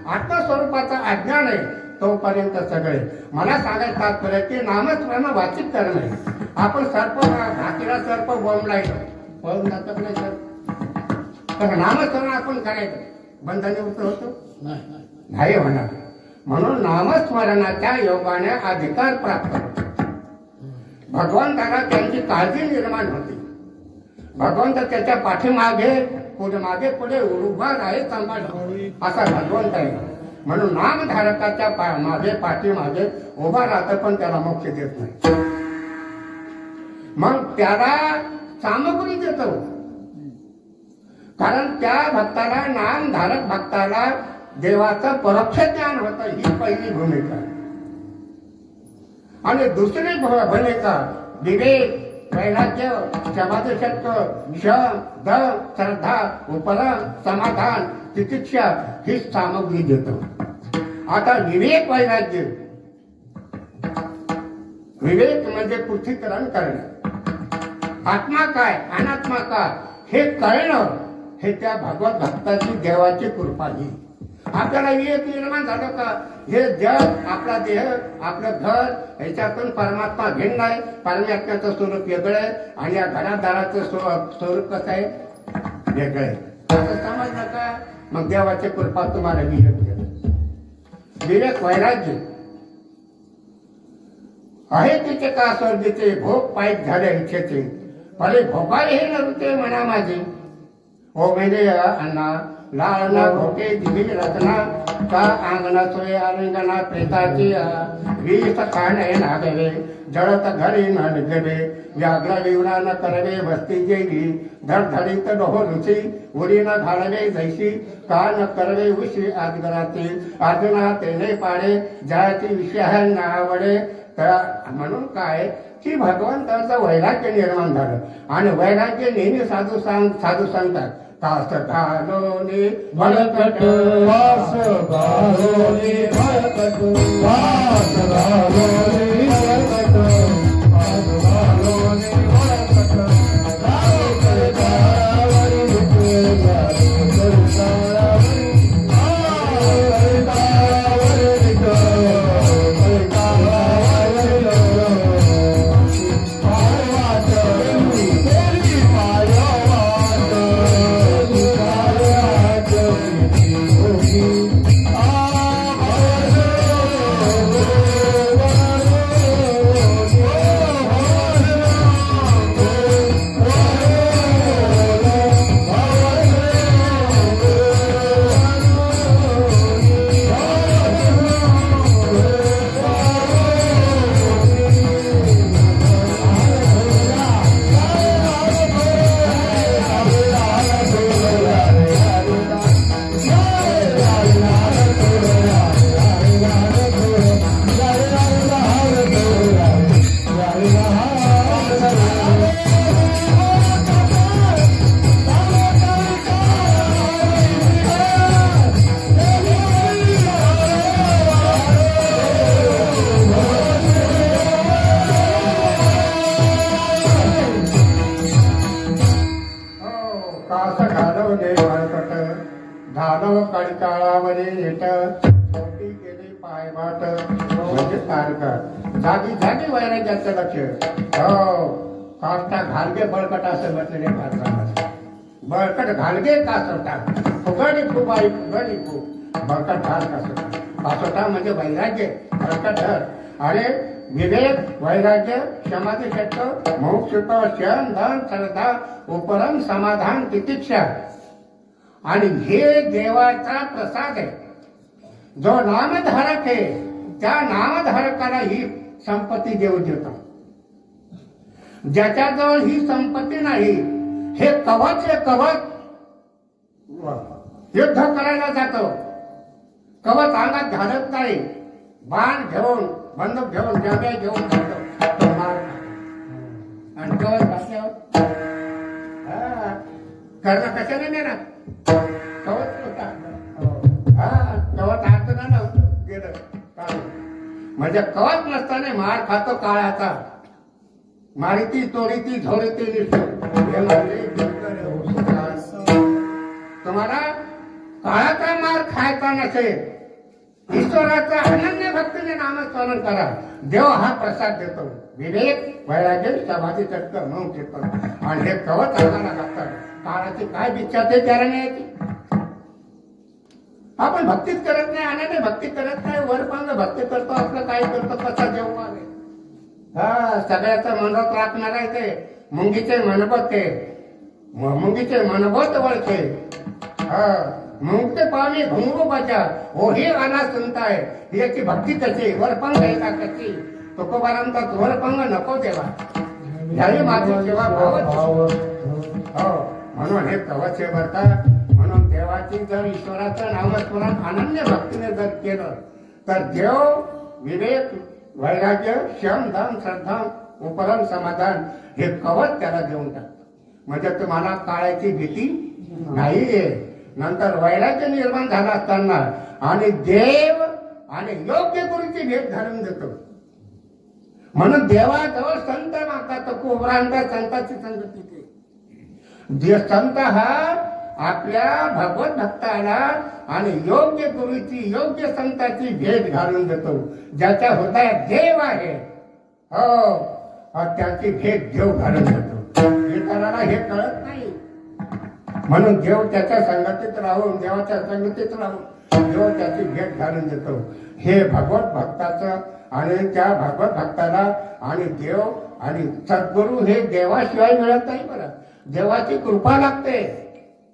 आत्मस्वरूपाचं अज्ञान आहे तोपर्यंत सगळे. मला सांगायचं तात्पर्य की नामस्मरण वाचिक करणं आहे. आपण सर्प घातीला सर्प बोंबलायचं, पळून जातात नाही सर्प. तर नामस्मरण आपण करायचं, बंध निवृत्त होतो नाही होणार. म्हणून नामस्मरणाच्या योगाने अधिकार प्राप्त होतो. भगवंताला त्यांची काळजी निर्माण होती. भगवंत त्याच्या पाठीमागे पुढे मागे पुढे उभा आहे, सांभाळ असा भगवंत आहे. म्हणून नामधारकाच्या मागे पाठीमागे उभा राहतं पण त्याला मोक्ष देत नाही. मग त्याला सामग्री देतो. कारण त्या भक्ताला, नामधारक भक्ताला देवाचं परोक्ष ज्ञान होतं, ही पहिली भूमिका. आणि दुसरी भूमिका विवेक, वैराग्य, समाधिशक्ती, क्षम, दम, श्रद्धा, उपरम, समाधान, तितिक्षा ही सामग्री देतो. आता विवेक, वैराग्य, विवेक म्हणजे पृथ्वीकरण करणे. आत्मा काय, अनात्मा काय हे कळणं, हे त्या भगवत भक्ताची, देवाची कृपा ही. आपल्याला विवेक निर्माण झालं का, हे जग, आपला देह, आपलं घर, ह्याच्यातून परमात्मा भिन्न आहे, परमात्म्याचं स्वरूप वेगळं आहे, आणि या घरादाराचं स्वरूप कसं आहे, वेगळं आहे. असं समजलं का, मग देवाची कृपा तुम्हाला विवेक दिलं. विवेक, वैराग्य आहे तिचे का स्वर्गीचे, भोग पायक झाले इच्छेचे, भले भोगाले हे नव्हते मना माझे. ओ म्हणजे अण्णा लालना घोटे दिली रचना, का अंगणा सोय आलिंगना प्रेताची, वीस खाणे नागवे, जळत घरी न निघवे, व्याघ्र विवरा न करवे वस्ती जेली, धडधडीत डोहो रुची, उडी न घालवे जैशी, का न करवे उशी आदगराची, अर्जुना तेने पाडे, जयाची विषय न आवडे. तर म्हणून काय की भगवंताचं वैराग्य निर्माण झालं. आणि वैराग्य नेहमी साधू सांगतात, कास घालोनी बळकट, वास घालोनी बळकट, वास घालोनी बळकट, वास घालोनी बळकट, गाव करतावरी विठ्ठल करतावरी, करतावरी विठ्ठल, करतावरी विठ्ठल, पायवाट तेरी पायवाट, धानव कळकाळावरी नेट, छोटी गेली पायवाट, म्हणजे तारका. जागी जागी वैराग्याचं लक्ष. हो, काष्टा घालगे बळकट असं म्हटलेले भारताला. बळकट घालगे कासोटा, फुगडी फुबाई फुगडी फू, बळकट घाल कासोटा. कासोटा म्हणजे वैराग्य, बळकट धर. आणि विवेक, वैराग्य, समाधिशक्ती, मोक्ष, क्षम, धन, श्रद्धा, उपरम, समाधान, तितिक्षा. आणि हे देवाचा प्रसाद आहे. जो नामधारक आहे त्या नामधारकाला ही संपत्ती देव देतो. ज्याच्याजवळ ही संपत्ती नाही, हे कवच युद्ध करायला जातो, कवच अंगात घालत नाही, बाण घेऊन, बंदूक घेऊन, जंगे घेऊन जातो तो मार. आणि कवच घातल्यावर कर्ण कशाने नेणार, कवच कवच अर्जुना नव्हतं गेलं. म्हणजे कवच नसताना मार खातो काळाचा, मारिती तोडीती झोडीती तुम्हाला काळाचा मार खायचा नसेल, ईश्वराचा अनन्य भक्तीने नामस्मरण करा. देव हा प्रसाद देतो. विवेक, वैराग्य, समाधिशक्ती, मोक्ष देतो. आणि हे कवच अंगाला लागतात. काळाची काय इच्छा ते त्याला नाही येते. आपण भक्तीच करत नाही, अनन्य भक्ती करत नाही, वरपांग भक्ती करतो, आपलं काय करतो, कसा जेव्हा हा सगळ्याचं मनोत राखणार आहे ते. मुंगीचे मनबत ते, मुंगीचे मनबत वळखे. मुंगते पाणी घुंगू बचा, हो हे आला सुनताय. याची भक्ती कशी, वरपंग आहे का कशी. तुकोबारांचा वरपंग नको देवा. ह्याही माझी सेवा भावच. हो, म्हणून हे कवच आहे बरं का. म्हणून देवाची जर ईश्वराचं नामस्मरण अनन्य भक्तीने जर केलं तर देव विवेक वैराग्य शम धम श्रद्धा उपरम समाधान हे कवच त्याला देऊन टाकतं. म्हणजे तुम्हाला काळाची भीती नाहीये. नंतर वैराग्य निर्माण झाला असताना आणि देव आणि योग्य गुरुची भेट घालून देतो. म्हणून देवाजवळ संत मागतात. कोबरांचा संताची संगती ते संत हा आपल्या भगवत भक्ताला आणि योग्य गुरुची योग्य संताची भेट घालून देतो. ज्याच्या हृदयात देव आहे हो त्याची भेट देव घालून देतो. इतरांना हे कळत नाही. म्हणून देव त्याच्या संगतीत राहून देवाच्या संगतीत राहून देव त्याची भेट घालून देतो. हे भगवत भक्ताचं आणि त्या भगवत भक्ताला आणि देव आणि सद्गुरू हे देवाशिवाय मिळत नाही. बरं देवाची कृपा लागते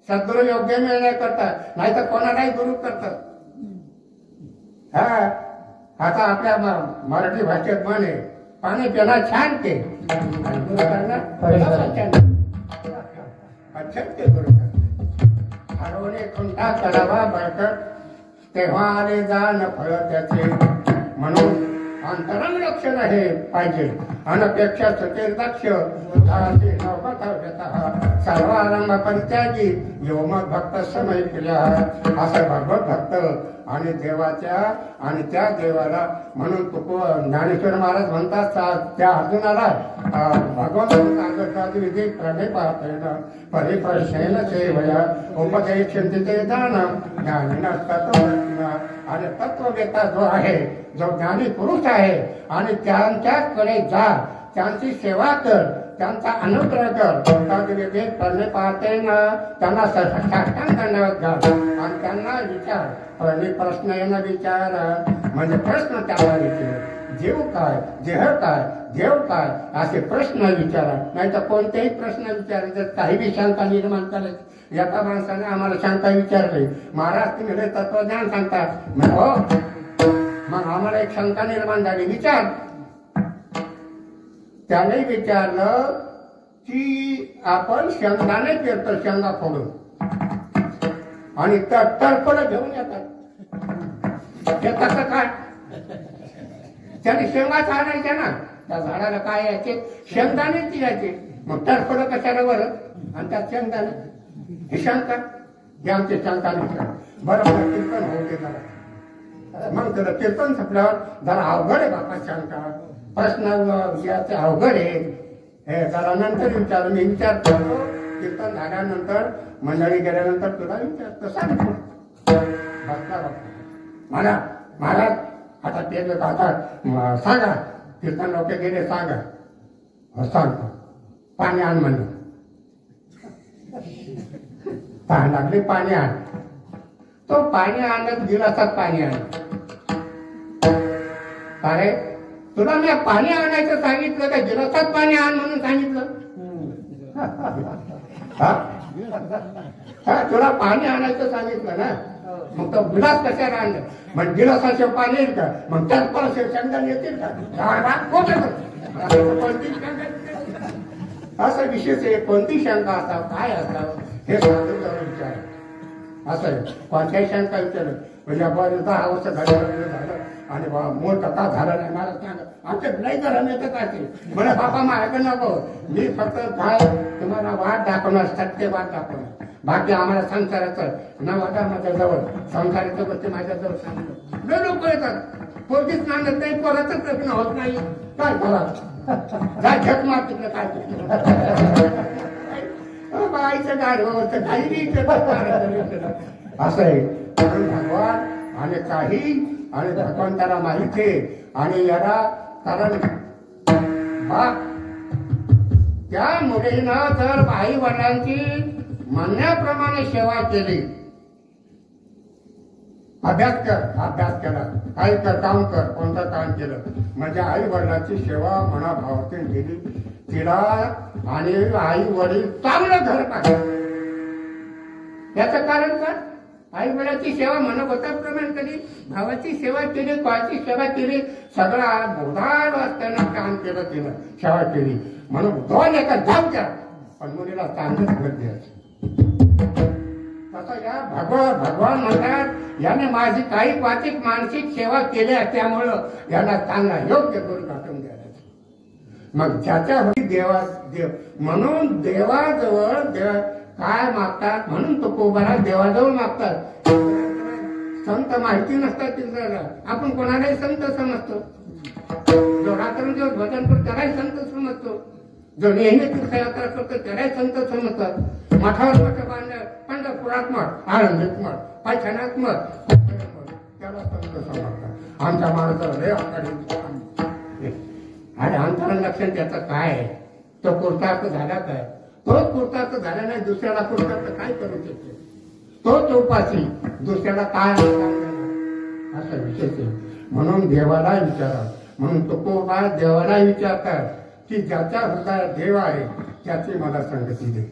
सद्गुरू योग्य मिळण्याकरता. नाही तर कोणालाही गुरु करतात. हा आता आपल्या मराठी भाषेत म्हणे पाणी पिणं छान के गुरु करणार अच्छे गुरु करणार. हरवणे खुंटा करावा बळकट तेव्हा आले जाण फळ त्याचे. म्हणून अंतरंग लक्षण हे पाहिजे. अनपेक्षा सुचेल दक्ष सर्वारंभ परित्यागी योमक भक्त समय केल्या. असं भगवत भक्त आणि देवाच्या आणि त्या देवाला म्हणून ज्ञानेश्वर महाराज म्हणतात त्या अर्जुनाला भगवंत विधी प्रणे पाहता परिप्रश्न सेवया उपदेशंती ते दान ज्ञानी आणि तत्ववेता जो आहे जो ज्ञानी पुरुष आहे आणि त्यांच्याकडे जा त्यांची सेवा कर त्यांचा अनुग्रह कर. करणे पाहते ना त्यांना साष्टांग धन्यवाद घाल आणि त्यांना विचार प्रश्न येणं विचार म्हणजे प्रश्न त्यांना विचार. जीव काय देह काय देव काय असे प्रश्न विचारा. नाही तर कोणतेही प्रश्न विचारायचे काही बी शंका निर्माण करायची. एका माणसाने आम्हाला शंका विचारली महाराज तुम्ही तत्वज्ञान सांगतात हो. मग आम्हाला एक शंका निर्माण झाली विचार. त्याने विचारलं की आपण शेंगदाणे पेरतो शेंगा फोडून आणि टरफड घेऊन येतात. हे कसं काय त्याने शेंगाच आणायच्या ना. त्या झाडाला काय यायचे शेंगदाणेच यायचे. मग टरफड कशाला बरं आणि त्यात शेंगदाणे ही शंका हे आमचे शंका विचार. बरोबर कीर्तन होते जरा. मग त्याला कीर्तन संपल्यावर जरा अवघड आहे बापा शंका प्रश्न याचे अवघड आहे हे जरा नंतर विचार. मी विचार करतो कीर्तन झाल्यानंतर मंडळी गेल्यानंतर तुला विचारतो सांगतो. बसला मला महाराज आता ते लोक आता सांगा कीर्तन लोक गेले सांगा सांगतो पाणी आण म्हणून. तहान लागली पाणी आण. तो पाणी आणत गिलासात पाणी आण. अरे तुला मी पाणी आणायचं सांगितलं का गिलासात पाणी आण म्हणून सांगितलं. तुला पाणी आणायचं सांगितलं ना मग तो गिलास कशाला आणलं. मग गिलासाचे पाणी येईल का मग त्यात परत शेंगदाणे येतील का. असं विशेष आहे. कोणती शंका असावं काय असावं हे सांगून विचार. असं आहे कोणत्याही शंका विचारलं म्हणजे आपण 10 वर्ष झालं आणि मूळ कथा झाला नाही मला सांगा आमच्या नाही घरा नाही तर काय मला बाबा माझ्याकडे नको. मी फक्त काय तुम्हाला वाट दाखवणार सत्य वाट दाखवणार. बाकी आम्हाला संसाराचं न वाटा माझ्या जवळ संसाराच्या गोष्टी माझ्या जवळ सांगतो. लोक येतात पोरगीच नांदत नाही पोराचंच लग्न होत नाही काय करा काय झक मार तिकडे काय बाईचं गाडवं काही असं आहे. भगवान आणि काही आणि भगवंताला माहित आहे आणि याला कारण त्या मुलीनं जर आई वडिलांची म्हणण्याप्रमाणे सेवा केली अभ्यास केला काही काम कर कोणतं काम केलं म्हणजे आई वडिलांची सेवा मनाभावातून केली तिला आणि आई वडील चांगलं घर पाहिजे. याचं कारण काय आई वडिलांची सेवा मनोगताप्रमाणे केली भावाची सेवा केली कोणाची सेवा केली सगळा बोधार असताना काम केलं तिनं सेवा केली. म्हणून दोन एका जाऊ द्या पण मुलीला चांगलंच घर द्यायचं. तसं या भगवान म्हणतात याने माझी काही वाचिक मानसिक सेवा केल्या त्यामुळं याला चांगला योग्य करून टाकून द्यायला. मग ज्याच्या देव म्हणून देवाजवळ काय मागतात म्हणून तो कोबारा देवाजवळ मागतात. संत माहिती नसतात तिला आपण कोणालाही संत समजतो. जो रात्रंदिवस भजन करतो त्यालाही संत समजतो. जो नेहमी तीर्थयात्रा करतो त्यालाही संत समजतात. मठावर मठ बांधलं पंढरपुरात मठ आळंदीत मठ पैठण्यात मठ त्याला संत समजतात. आमच्या माणसाला लय अरे अंतरण लक्षण त्याचं काय आहे? तो पुरुषार्थ झाला काय? तोच पुरुषार्थ झाला नाही दुसऱ्याला पुरुषार्थ काय करू शकतो? तोच उपासी दुसऱ्याला काय असं विशेष आहे. म्हणून देवाला विचारा. म्हणून तुकोबा देवाला विचारतात की ज्याच्या हृदयात देव आहे त्याची मला संगती दे.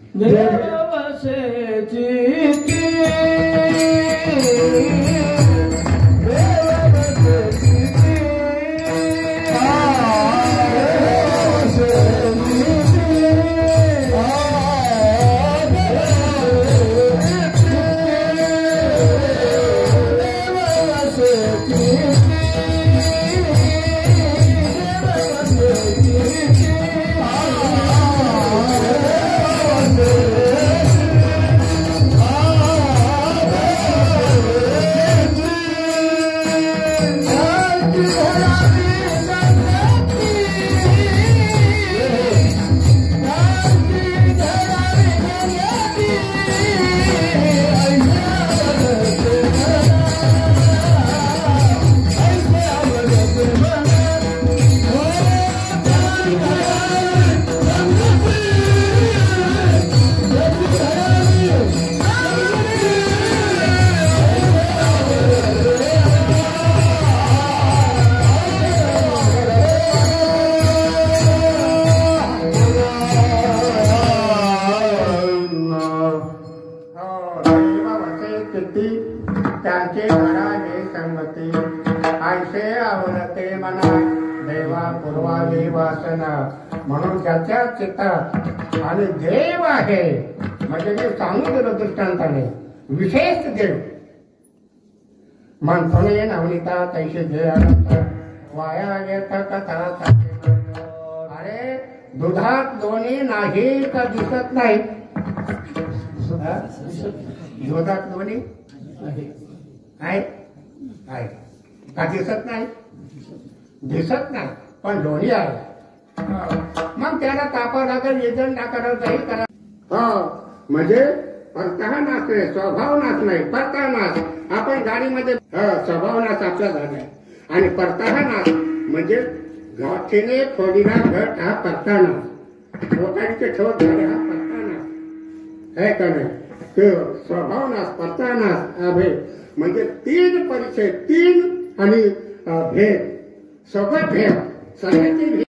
त्यांचे करावे संगती ऐसे आवडते मना देवा पूर्वावी वासना. म्हणून ज्याच्या चित्तात आणि देव आहे म्हणजे मी सांगू दिलं दृष्टांताने विशेष देव म्हणतो नवनीता तैसे देह वाया येत कथा. अरे दुधात दोन्ही नाही का दिसत नाही? दुधात दोन्ही आहे का दिसत नाही? दिसत नाही पण दोन्ही आहे. मग त्याला तापा लागेल येजन टाकायला काही करा. म्हणजे परतः नाश नाही स्वभाव नाश नाही परतः नाश. आपण गाडीमध्ये स्वभाव नाश आपला झालाय आणि परतः नाश म्हणजे गाठीने फोडीला घट हा परतः नाश. लोकांचे ठोक झाले हा परतः नाश आहे का नाही? स्वभाव नाश परतः नाश अभेद म्हणजे तीन परिचय तीन आणि भेद सगळं भेद सगळ्याची